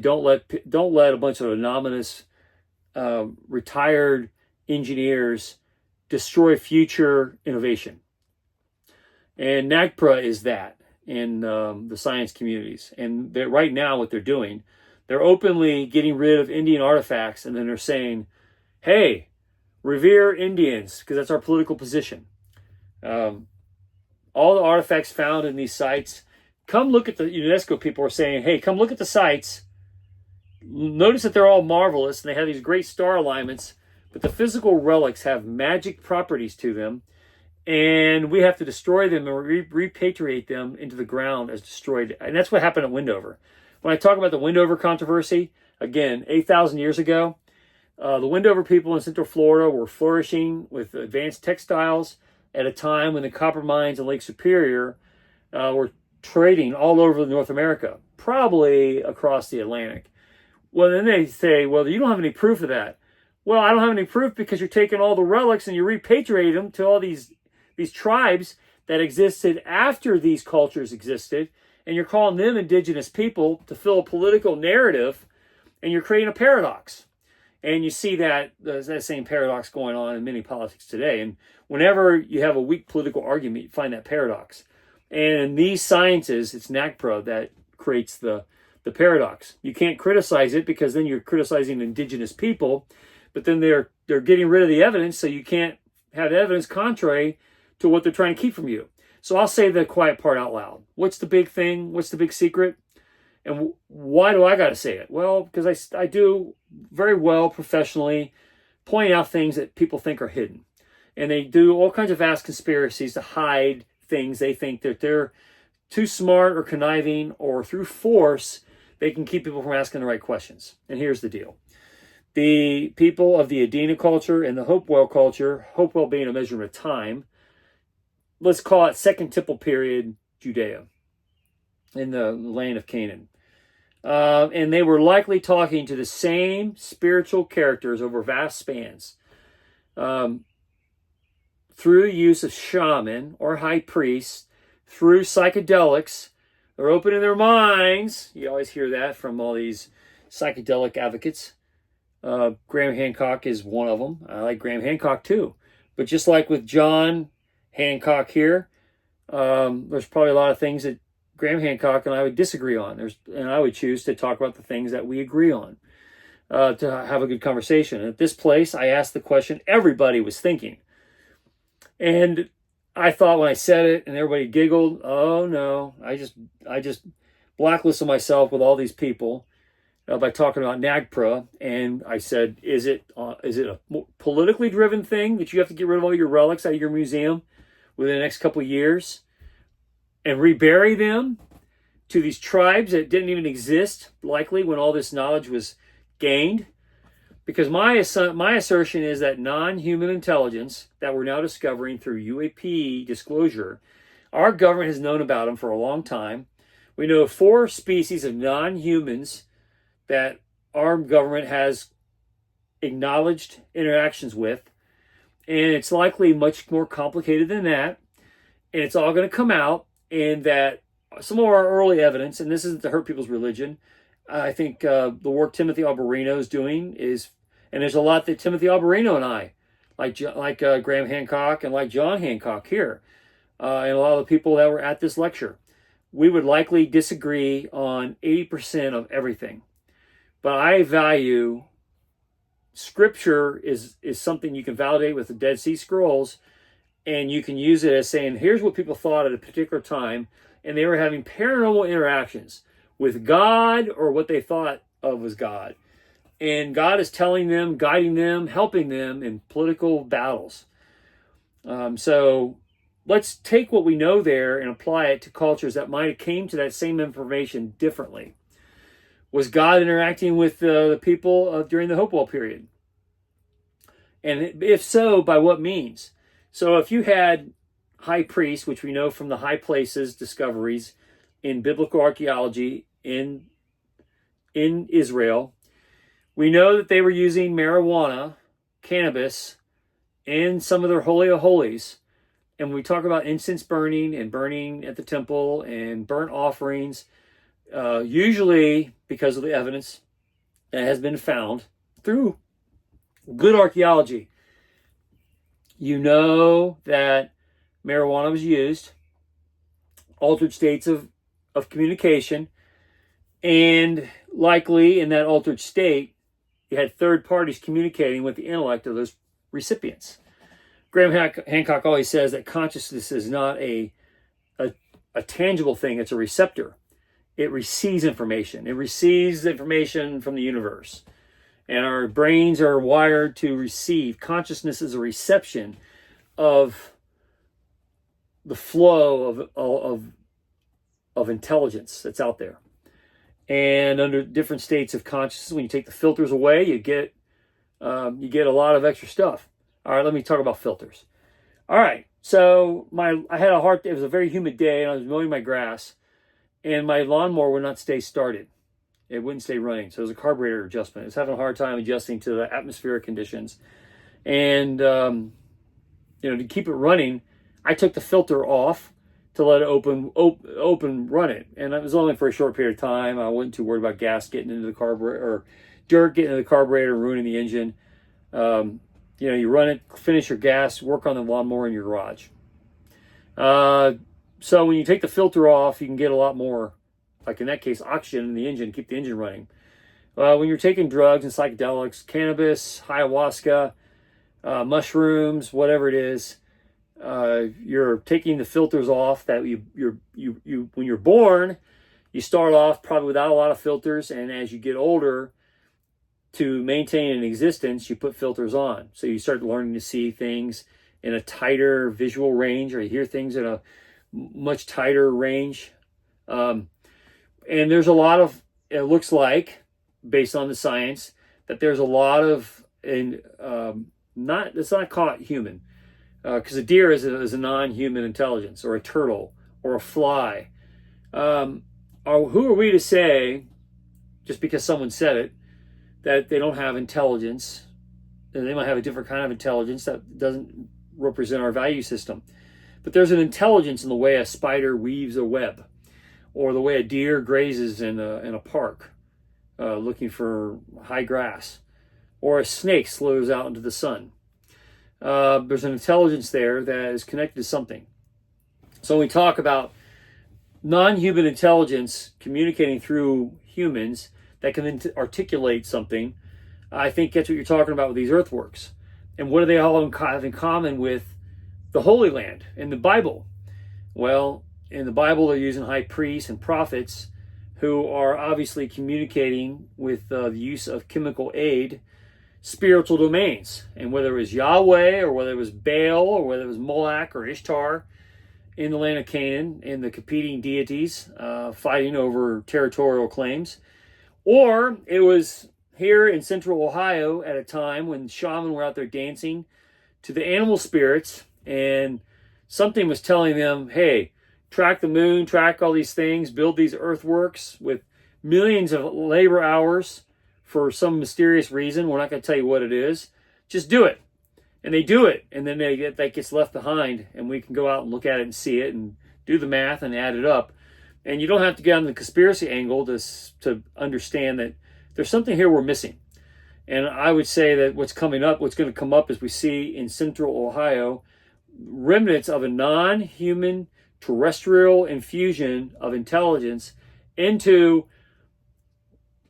Don't let a bunch of anonymous retired engineers destroy future innovation. And NAGPRA is that in the science communities. And right now, what they're doing, they're openly getting rid of Indian artifacts, and then they're saying, hey, revere Indians, because that's our political position. All the artifacts found in these sites, come look at the UNESCO people are saying, hey, come look at the sites. Notice that they're all marvelous, and they have these great star alignments, but the physical relics have magic properties to them, and we have to destroy them and repatriate them into the ground as destroyed. And that's what happened at Wendover. When I talk about the Wendover controversy, again, 8,000 years ago, the Wendover people in Central Florida were flourishing with advanced textiles at a time when the copper mines in Lake Superior were trading all over North America, probably across the Atlantic. Well, then they say, well, you don't have any proof of that. Well, I don't have any proof because you're taking all the relics and you repatriate them to all these tribes that existed after these cultures existed, and you're calling them indigenous people to fill a political narrative, and you're creating a paradox. And you see that same paradox going on in many politics today. And whenever you have a weak political argument, you find that paradox. And in these sciences, it's NAGPRA that creates the paradox. You can't criticize it because then you're criticizing indigenous people, but then they're getting rid of the evidence, so you can't have evidence contrary to what they're trying to keep from you. So I'll say the quiet part out loud. What's the big thing? What's the big secret? And why do I got to say it? Well, because I do very well professionally point out things that people think are hidden. And they do all kinds of vast conspiracies to hide things. They think that they're too smart or conniving, or through force, they can keep people from asking the right questions. And here's the deal. The people of the Adena culture and the Hopewell culture, Hopewell being a measurement of time, let's call it Second Temple period Judea, in the land of Canaan. And they were likely talking to the same spiritual characters over vast spans through the use of shaman or high priests, through psychedelics. They're opening their minds. You always hear that from all these psychedelic advocates. Graham Hancock is one of them. I like Graham Hancock too. But just like with John Hancock here, there's probably a lot of things that Graham Hancock and I would disagree on. And I would choose to talk about the things that we agree on, to have a good conversation. And at this place, I asked the question everybody was thinking. And I thought when I said it and everybody giggled, oh no, I just blacklisted myself with all these people by talking about NAGPRA. And I said, is it a politically driven thing that you have to get rid of all your relics out of your museum within the next couple of years and rebury them to these tribes that didn't even exist, likely, when all this knowledge was gained? Because my assertion is that non-human intelligence that we're now discovering through UAP disclosure, our government has known about them for a long time. We know 4 species of non-humans that our government has acknowledged interactions with, and it's likely much more complicated than that, and it's all going to come out. And that some of our early evidence, and this isn't to hurt people's religion, I think the work Timothy Alberino is doing is, and there's a lot that Timothy Alberino and I, like Graham Hancock and like John Hancock here, and a lot of the people that were at this lecture, we would likely disagree on 80% of everything. But I value Scripture is something you can validate with the Dead Sea Scrolls, and you can use it as saying, here's what people thought at a particular time, and they were having paranormal interactions with God, or what they thought of as God. And God is telling them, guiding them, helping them in political battles. So let's take what we know there and apply it to cultures that might have came to that same information differently. Was God interacting with the people during the Hopewell period? And if so, by what means? So if you had high priests, which we know from the high places discoveries in biblical archaeology in Israel, we know that they were using marijuana, cannabis, in some of their holy of holies. And when we talk about incense burning and burning at the temple and burnt offerings, usually because of the evidence that has been found through good archaeology, you know that marijuana was used altered states of communication, and likely in that altered state, you had third parties communicating with the intellect of those recipients. Graham Hancock always says that consciousness is not a tangible thing, it's a receptor. It receives information. It receives information from the universe. And our brains are wired to receive. Consciousness is a reception of the flow of intelligence that's out there. And under different states of consciousness, when you take the filters away, you get a lot of extra stuff. All right, let me talk about filters. All right, so I had a hard. It was a very humid day, and I was mowing my grass, and my lawnmower would not stay started. It wouldn't stay running. So it was a carburetor adjustment. It was having a hard time adjusting to the atmospheric conditions, and to keep it running, I took the filter off to let it open run it, and it was only for a short period of time. I wasn't too worried about gas getting into the carburetor or dirt getting into the carburetor and ruining the engine. You run it, finish your gas, work on the lawnmower in your garage. So when you take the filter off, you can get a lot more, like in that case, oxygen in the engine, keep the engine running. When you're taking drugs and psychedelics, cannabis, ayahuasca, mushrooms, whatever it is, you're taking the filters off. That you when you're born, you start off probably without a lot of filters, and as you get older, to maintain an existence, you put filters on. So you start learning to see things in a tighter visual range, or you hear things in a much tighter range. And there's a lot of, it looks like, based on the science, that there's a lot of, it's not caught human, because a deer is a non-human intelligence, or a turtle, or a fly. Who are we to say, just because someone said it, that they don't have intelligence, and they might have a different kind of intelligence that doesn't represent our value system. But there's an intelligence in the way a spider weaves a web, or the way a deer grazes in a park, looking for high grass, or a snake slithers out into the sun. There's an intelligence there that is connected to something. So when we talk about non-human intelligence communicating through humans that can then articulate something, I think that's what you're talking about with these earthworks. And what do they all have in common with the Holy Land in the Bible? Well, in the Bible, they're using high priests and prophets who are obviously communicating with the use of chemical aid, spiritual domains. And whether it was Yahweh, or whether it was Baal, or whether it was Moloch or Ishtar in the land of Canaan, and the competing deities fighting over territorial claims. Or it was here in central Ohio at a time when shamans were out there dancing to the animal spirits, and something was telling them, hey, track the moon, track all these things, build these earthworks with millions of labor hours for some mysterious reason. We're not going to tell you what it is. Just do it. And they do it, and then that gets left behind, and we can go out and look at it and see it and do the math and add it up. And you don't have to get on the conspiracy angle to understand that there's something here we're missing. And I would say that what's going to come up, as we see in central Ohio, remnants of a non-human terrestrial infusion of intelligence into,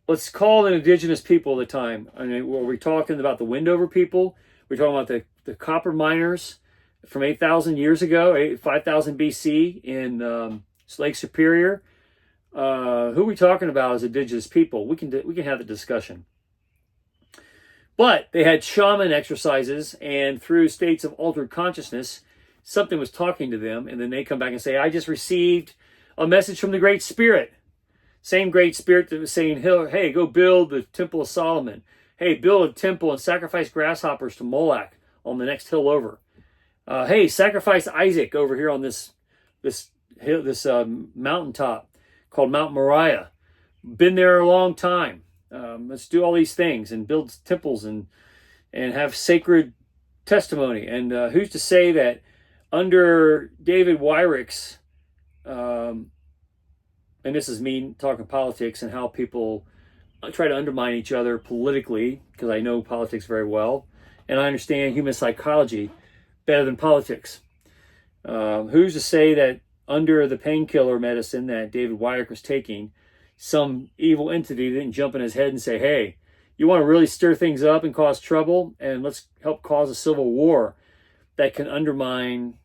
let's call it indigenous people at the time. I mean, were we talking about the Windover people? We're talking about the copper miners from 8,000 years ago, 5,000 BC in Lake Superior. Who are we talking about as indigenous people? We can have the discussion. But they had shaman exercises, and through states of altered consciousness, something was talking to them, and then they come back and say, I just received a message from the Great Spirit. Same Great Spirit that was saying, hey, go build the Temple of Solomon. Hey, build a temple and sacrifice grasshoppers to Moloch on the next hill over. Hey, sacrifice Isaac over here on this mountaintop called Mount Moriah. Been there a long time. Let's do all these things and build temples and have sacred testimony. And who's to say that under David Wyrick's, and this is me talking politics and how people try to undermine each other politically, because I know politics very well, and I understand human psychology better than politics. Who's to say that under the painkiller medicine that David Wyrick was taking, some evil entity didn't jump in his head and say, hey, you want to really stir things up and cause trouble, and let's help cause a civil war that can undermine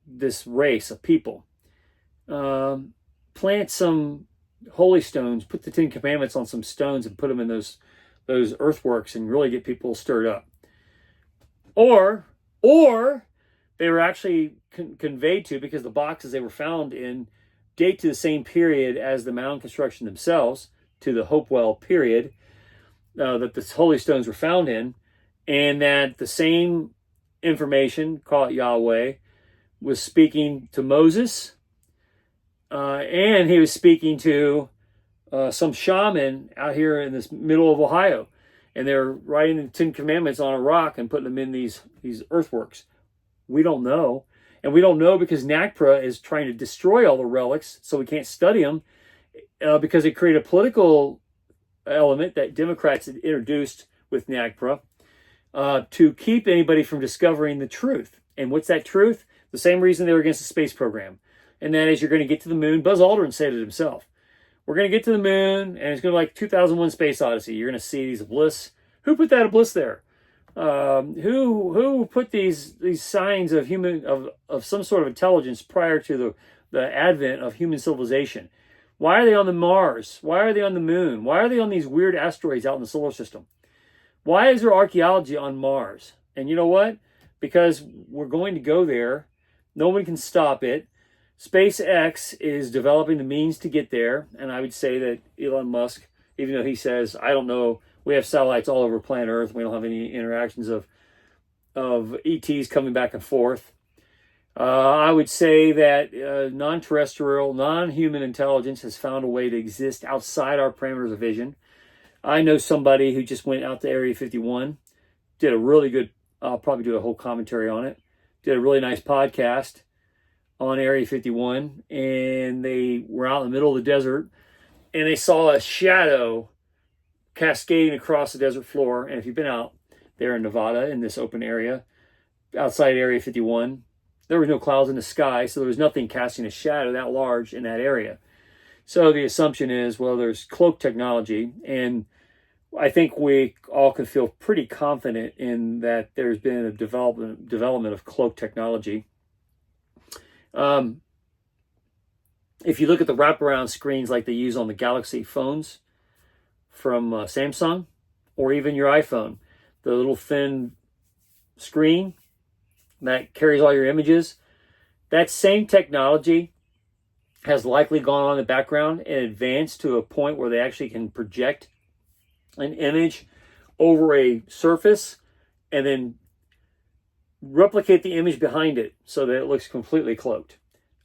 this race of people. Plant some holy stones, put the 10 Commandments on some stones and put them in those earthworks and really get people stirred up. Or they were actually conveyed to, because the boxes they were found in date to the same period as the mound construction themselves, to the Hopewell period, that the holy stones were found in, and that the same information, call it Yahweh, was speaking to Moses, and he was speaking to some shaman out here in this middle of Ohio, and they're writing the 10 Commandments on a rock and putting them in these earthworks. We don't know. And we don't know because NAGPRA is trying to destroy all the relics, so we can't study them, because they create a political element that Democrats had introduced with NAGPRA to keep anybody from discovering the truth. And what's that truth? The same reason they were against the space program. And that is, you're going to get to the moon. Buzz Aldrin said it himself. We're going to get to the moon, and it's going to be like 2001 Space Odyssey. You're going to see these abyss. Who put that abyss there? Who put these signs of of some sort of intelligence prior to the advent of human civilization? Why are they on the Mars? Why are they on the moon? Why are they on these weird asteroids out in the solar system? Why is there archaeology on Mars? And you know what? Because we're going to go there. No one can stop it. SpaceX is developing the means to get there. And I would say that Elon Musk, even though he says, I don't know, we have satellites all over planet Earth, we don't have any interactions of ETs coming back and forth. I would say that non-terrestrial, non-human intelligence has found a way to exist outside our parameters of vision. I know somebody who just went out to Area 51, did a really good, I'll probably do a whole commentary on it, did a really nice podcast on Area 51, and they were out in the middle of the desert, and they saw a shadow cascading across the desert floor. And if you've been out there in Nevada in this open area, outside Area 51, there were no clouds in the sky, so there was nothing casting a shadow that large in that area. So the assumption is, well, there's cloak technology, and I think we all can feel pretty confident in that there's been a development of cloak technology. If you look at the wraparound screens like they use on the Galaxy phones from Samsung, or even your iPhone, the little thin screen that carries all your images, that same technology has likely gone on in the background and advanced to a point where they actually can project an image over a surface and then replicate the image behind it so that it looks completely cloaked.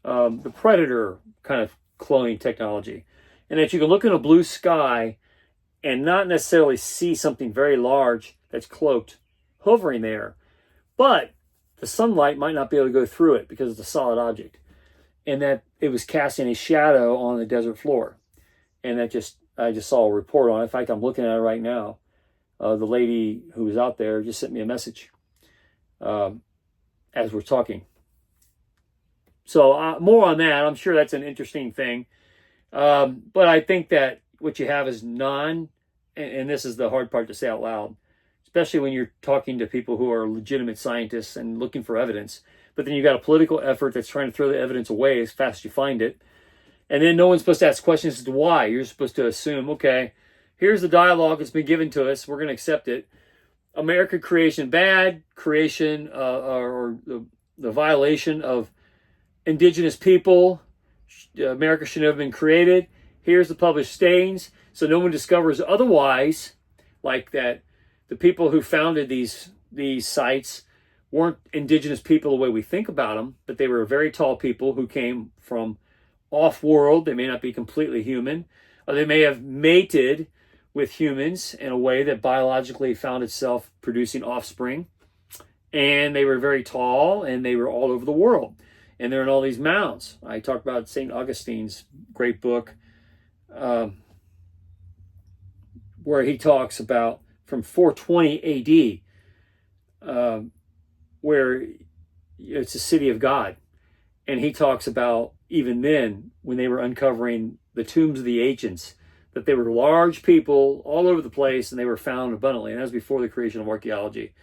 The Predator kind of cloning technology. And that you can look in a blue sky and not necessarily see something very large that's cloaked hovering there, but the sunlight might not be able to go through it because it's a solid object, and that it was casting a shadow on the desert floor. And I just saw a report on it. In fact, I'm looking at it right now. The lady who was out there just sent me a message as we're talking. So more on that. I'm sure that's an interesting thing. But I think that what you have is and this is the hard part to say out loud, especially when you're talking to people who are legitimate scientists and looking for evidence. But then you've got a political effort that's trying to throw the evidence away as fast as you find it. And then no one's supposed to ask questions as to why. You're supposed to assume, okay, here's the dialogue that's been given to us. We're going to accept it. American creation bad, creation or the violation of indigenous people. America should have been created. Here's the published stains. So no one discovers otherwise, like that the people who founded these sites weren't indigenous people the way we think about them, but they were very tall people who came from off-world. They may not be completely human. Or they may have mated with humans in a way that biologically found itself producing offspring. And they were very tall, and they were all over the world. And they're in all these mounds. I talked about St. Augustine's great book, where he talks about from 420 AD, where it's a city of God. And he talks about, even then, when they were uncovering the tombs of the ancients, that they were large people all over the place and they were found abundantly. And that was before the creation of archaeology.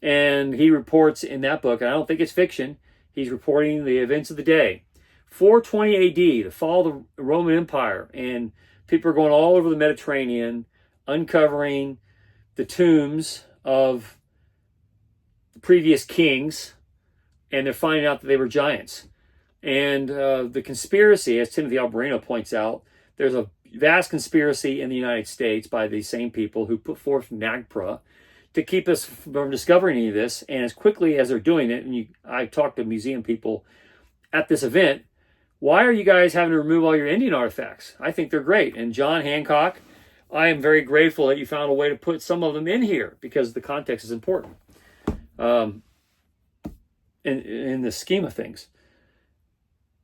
And he reports in that book, and I don't think it's fiction, he's reporting the events of the day. 420 AD, the fall of the Roman Empire, and people are going all over the Mediterranean, uncovering the tombs of the previous kings, and they're finding out that they were giants. And the conspiracy, as Timothy Alberino points out, there's a vast conspiracy in the United States by these same people who put forth NAGPRA to keep us from discovering any of this. And as quickly as they're doing it, and I talked to museum people at this event, why are you guys having to remove all your Indian artifacts? I think they're great. And John Hancock, I am very grateful that you found a way to put some of them in here because the context is important in the scheme of things.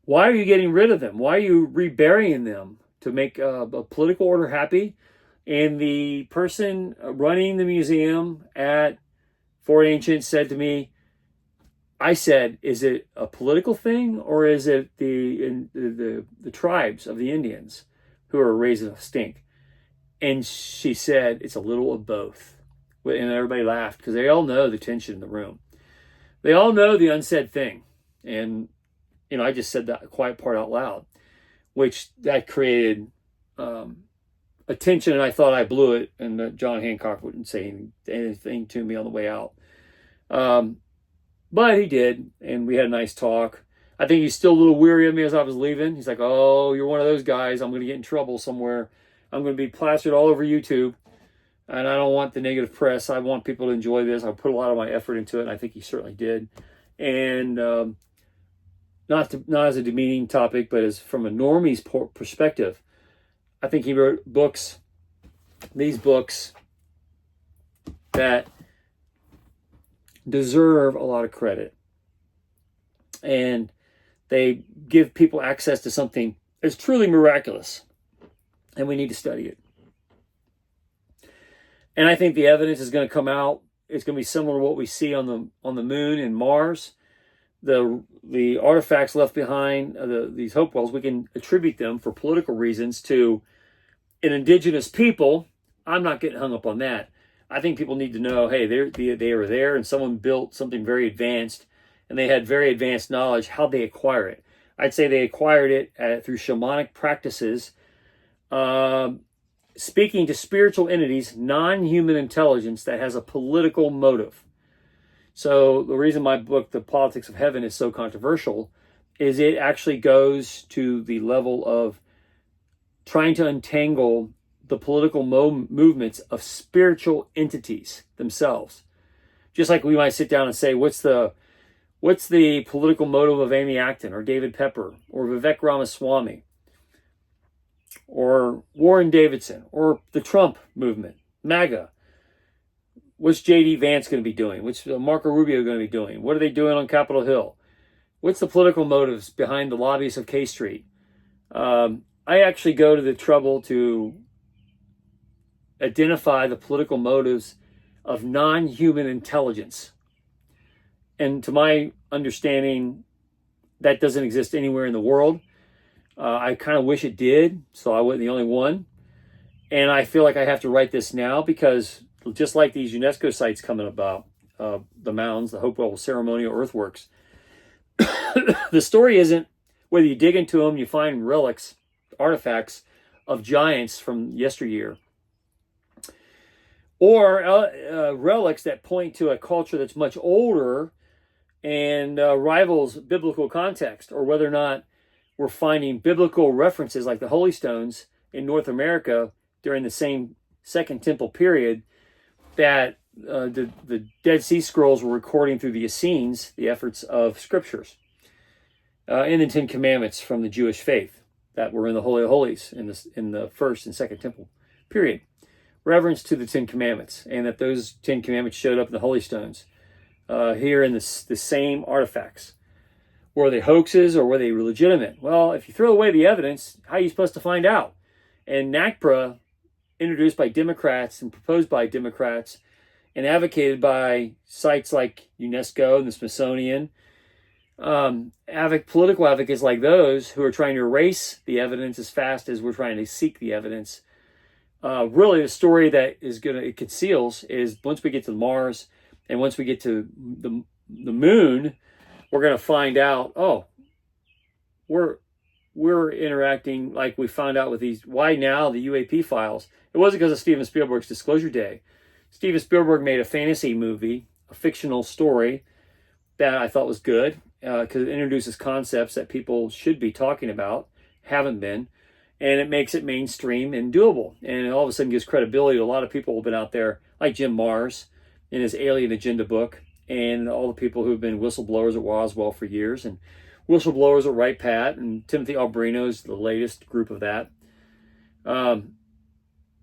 Why are you getting rid of them? Why are you reburying them? To make a political order happy? And the person running the museum at Fort Ancient said to me, I said, is it a political thing or is it the tribes of the Indians who are raising a stink? And she said, it's a little of both. And everybody laughed because they all know the tension in the room. They all know the unsaid thing. And, I just said that quiet part out loud, which that created attention, and I thought I blew it, and John Hancock wouldn't say anything to me on the way out. But he did, and we had a nice talk. I think he's still a little weary of me as I was leaving. He's like, oh, you're one of those guys. I'm going to get in trouble somewhere. I'm going to be plastered all over YouTube, and I don't want the negative press. I want people to enjoy this. I put a lot of my effort into it, and I think he certainly did. And not as a demeaning topic, but as from a normie's perspective, I think he wrote these books that deserve a lot of credit. And they give people access to something that's truly miraculous. And we need to study it. And I think the evidence is going to come out. It's going to be similar to what we see on the moon and Mars. The artifacts left behind, these hope wells, we can attribute them for political reasons to an indigenous people. I'm not getting hung up on that. I think people need to know, hey, they were there and someone built something very advanced and they had very advanced knowledge. How'd they acquire it? I'd say they acquired it through shamanic practices, speaking to spiritual entities, non-human intelligence that has a political motive. So the reason my book, The Politics of Heaven, is so controversial is it actually goes to the level of trying to untangle the political movements of spiritual entities themselves. Just like we might sit down and say, what's the political motive of Amy Acton or David Pepper or Vivek Ramaswamy or Warren Davidson or the Trump movement, MAGA? What's J.D. Vance going to be doing? What's Marco Rubio going to be doing? What are they doing on Capitol Hill? What's the political motives behind the lobbyists of K Street? I actually go to the trouble to identify the political motives of non-human intelligence. And to my understanding, that doesn't exist anywhere in the world. I kind of wish it did, so I wasn't the only one. And I feel like I have to write this now because just like these UNESCO sites coming about, the mounds, the Hopewell Ceremonial Earthworks, the story isn't whether you dig into them, you find relics, artifacts of giants from yesteryear, or relics that point to a culture that's much older and rivals biblical context, or whether or not we're finding biblical references like the Holy Stones in North America during the same Second Temple period that the Dead Sea Scrolls were recording through the Essenes, the efforts of scriptures, and the Ten Commandments from the Jewish faith that were in the Holy of Holies in the First and Second Temple period. Reverence to the Ten Commandments, and that those Ten Commandments showed up in the Holy Stones here in the same artifacts. Were they hoaxes or were they legitimate? Well, if you throw away the evidence, how are you supposed to find out? And NAGPRA, introduced by Democrats and proposed by Democrats and advocated by sites like UNESCO and the Smithsonian, political advocates like those who are trying to erase the evidence as fast as we're trying to seek the evidence. Really, the story that it conceals is once we get to Mars and once we get to the moon, we're going to find out, oh, we're interacting like we found out with these. Why now the UAP files? It wasn't because of Steven Spielberg's Disclosure Day. Steven Spielberg made a fantasy movie, a fictional story that I thought was good because it introduces concepts that people should be talking about, haven't been, and it makes it mainstream and doable. And it all of a sudden gives credibility to a lot of people who've been out there, like Jim Marrs in his Alien Agenda book, and all the people who've been whistleblowers at Roswell for years, and whistleblowers at Wright Pat, and Timothy Albrino is the latest group of that.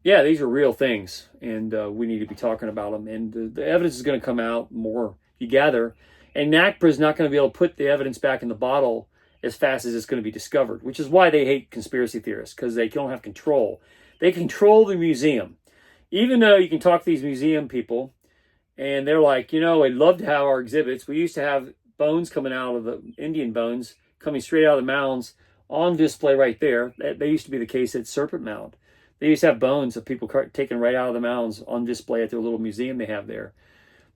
Yeah, these are real things, and we need to be talking about them. And the evidence is going to come out more, you gather. And NACPRA is not going to be able to put the evidence back in the bottle as fast as it's going to be discovered, which is why they hate conspiracy theorists, because they don't have control. They control the museum. Even though you can talk to these museum people, and they're like, I'd love to have our exhibits. We used to have bones coming out of the Indian bones, coming straight out of the mounds on display right there. That used to be the case at Serpent Mound. They used to have bones of people taken right out of the mounds on display at their little museum they have there.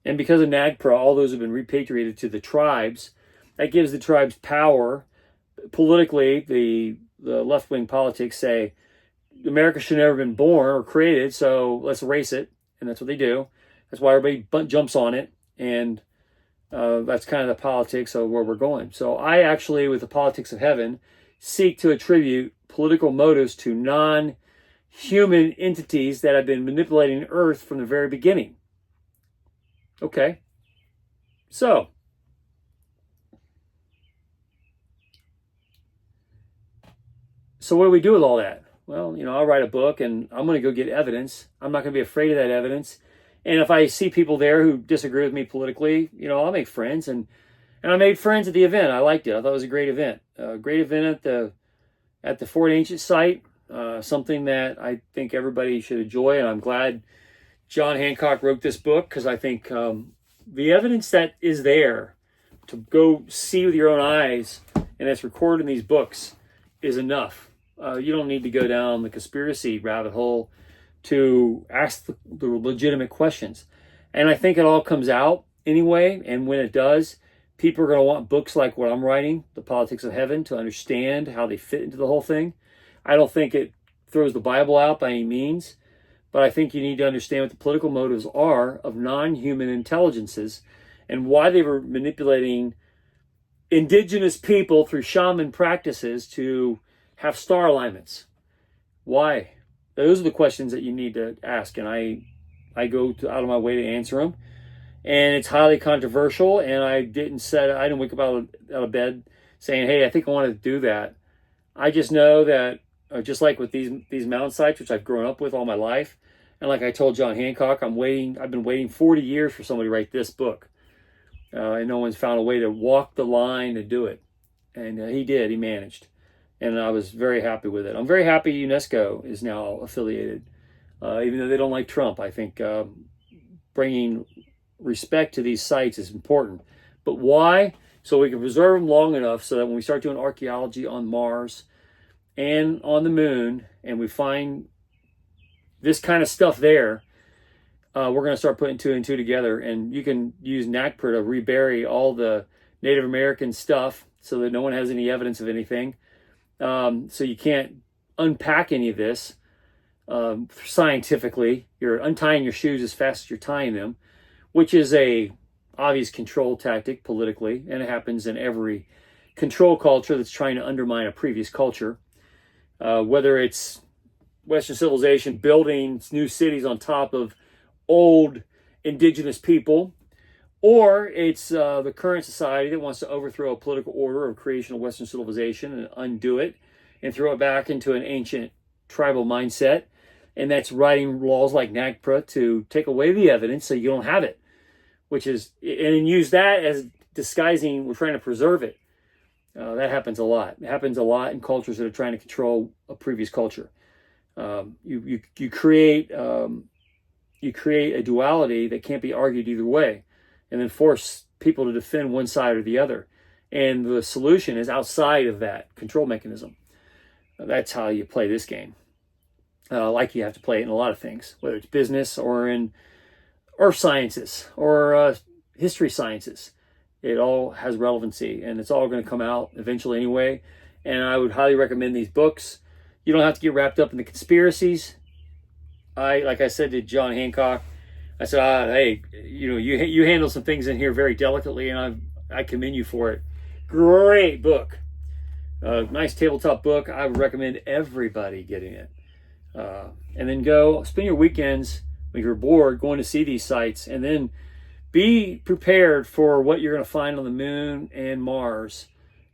And because of NAGPRA, all those have been repatriated to the tribes. That gives the tribes power. Politically, the left-wing politics say America should have never been born or created, so let's erase it. And that's what they do. That's why everybody jumps on it. And that's kind of the politics of where we're going. So I actually, with the politics of heaven, seek to attribute political motives to non-human entities that have been manipulating Earth from the very beginning. Okay. So what do we do with all that? Well, I'll write a book and I'm going to go get evidence. I'm not going to be afraid of that evidence. And if I see people there who disagree with me politically, I'll make friends. And I made friends at the event. I liked it. I thought it was a great event. A great event at the Fort Ancient site. Something that I think everybody should enjoy. And I'm glad John Hancock wrote this book, because I think the evidence that is there to go see with your own eyes and that's recorded in these books is enough. You don't need to go down the conspiracy rabbit hole to ask the legitimate questions. And I think it all comes out anyway. And when it does, people are going to want books like what I'm writing, The Politics of Heaven, to understand how they fit into the whole thing. I don't think it throws the Bible out by any means, but I think you need to understand what the political motives are of non-human intelligences and why they were manipulating indigenous people through shaman practices to have star alignments. Why? Those are the questions that you need to ask, and I go out of my way to answer them. And it's highly controversial, and I didn't wake up out of bed saying, hey, I think I want to do that. I just know that, just like with these mountain sites, which I've grown up with all my life, and like I told John Hancock, I've been waiting 40 years for somebody to write this book. And no one's found a way to walk the line to do it. And he did, he managed. And I was very happy with it. I'm very happy UNESCO is now affiliated, even though they don't like Trump. I think bringing respect to these sites is important. But why? So we can preserve them long enough so that when we start doing archaeology on Mars and on the moon, and we find this kind of stuff there, we're going to start putting two and two together. And you can use NACPRA to rebury all the Native American stuff so that no one has any evidence of anything. So you can't unpack any of this scientifically. You're untying your shoes as fast as you're tying them, which is a obvious control tactic politically, and it happens in every control culture that's trying to undermine a previous culture. Whether it's Western civilization building new cities on top of old indigenous people, or it's the current society that wants to overthrow a political order of creation of Western civilization and undo it and throw it back into an ancient tribal mindset. And that's writing laws like NAGPRA to take away the evidence so you don't have it, and use that as disguising, we're trying to preserve it. That happens a lot. It happens a lot in cultures that are trying to control a previous culture. You create a duality that can't be argued either way, and then force people to defend one side or the other. And the solution is outside of that control mechanism. That's how you play this game. Like you have to play it in a lot of things, whether it's business or in earth sciences or history sciences. It all has relevancy, and it's all going to come out eventually anyway. And I would highly recommend these books. You don't have to get wrapped up in the conspiracies. Like I said to John Hancock, I said, hey, you handle some things in here very delicately, and I commend you for it. Great book. Nice tabletop book. I would recommend everybody getting it. And then go spend your weekends when you're bored going to see these sites, and then be prepared for what you're going to find on the moon and Mars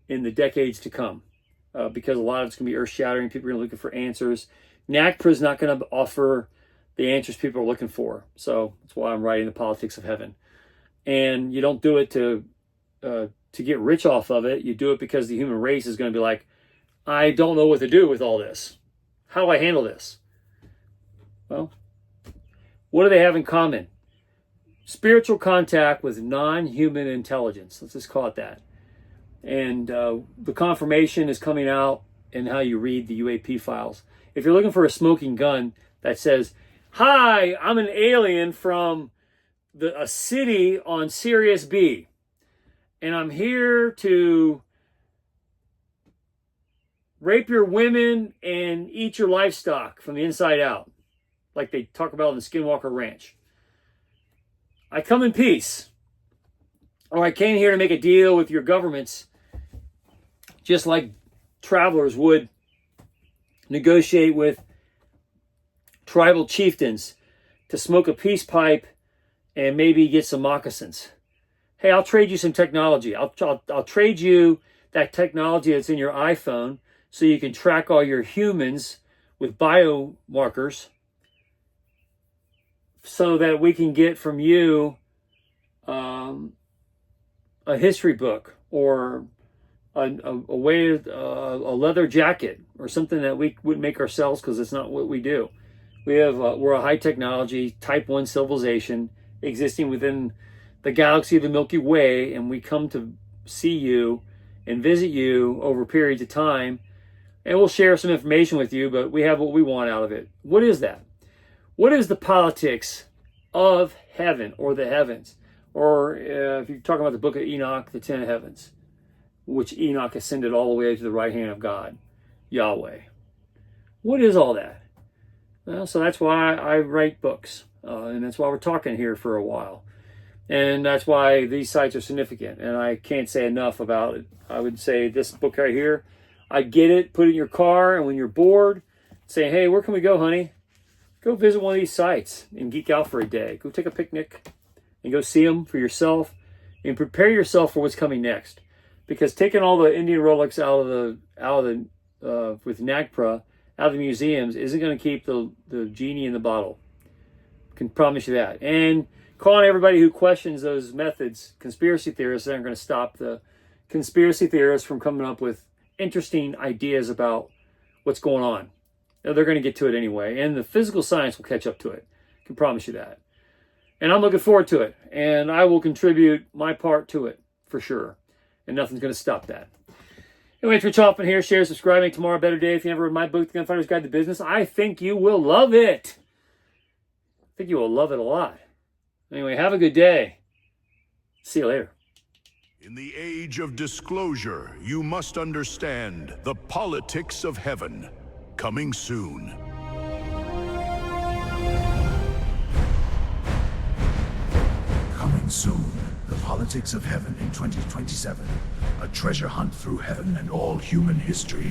in the decades to come, because a lot of it's going to be earth-shattering. People are going to be looking for answers. NAGPRA is not going to offer the answers people are looking for. So that's why I'm writing The Politics of Heaven. And you don't do it to get rich off of it. You do it because the human race is going to be like, I don't know what to do with all this. How do I handle this? Well, what do they have in common? Spiritual contact with non-human intelligence. Let's just call it that. And the confirmation is coming out in how you read the UAP files. If you're looking for a smoking gun that says, hi, I'm an alien from a city on Sirius B, and I'm here to rape your women and eat your livestock from the inside out, like they talk about on the Skinwalker Ranch. I come in peace. Or I came here to make a deal with your governments, just like travelers would negotiate with tribal chieftains to smoke a peace pipe and maybe get some moccasins. Hey, I'll trade you some technology. I'll trade you that technology that's in your iPhone so you can track all your humans with biomarkers, so that we can get from you a history book or a leather jacket or something that we wouldn't make ourselves, because it's not what we do. We're a high technology type 1 civilization existing within the galaxy of the Milky Way, and we come to see you and visit you over periods of time, and we'll share some information with you, but we have what we want out of it. What is that? What is the politics of heaven or the heavens? Or if you're talking about the book of Enoch, the 10 heavens, which Enoch ascended all the way to the right hand of God, Yahweh. What is all that? Well, so that's why I write books. And that's why we're talking here for a while. And that's why these sites are significant. And I can't say enough about it. I would say this book right here, I'd get it, put it in your car, and when you're bored, say, hey, where can we go, honey? Go visit one of these sites and geek out for a day. Go take a picnic and go see them for yourself and prepare yourself for what's coming next. Because taking all the Indian relics out of the with NAGPRA out of the museums isn't going to keep the genie in the bottle. I can promise you that. And calling everybody who questions those methods conspiracy theorists aren't going to stop the conspiracy theorists from coming up with interesting ideas about what's going on. They're going to get to it anyway, and the physical science will catch up to it. I can promise you that. And I'm looking forward to it, and I will contribute my part to it for sure, and nothing's going to stop that. Anyway, it's Rich Hoffman here. Share, subscribe, make tomorrow a better day. If you never read my book, The Gunfighter's Guide to Business, I think you will love it. I think you will love it a lot. Anyway, have a good day. See you later. In the age of disclosure, you must understand the politics of heaven. Coming soon. Coming soon. The politics of heaven in 2027. A treasure hunt through heaven and all human history.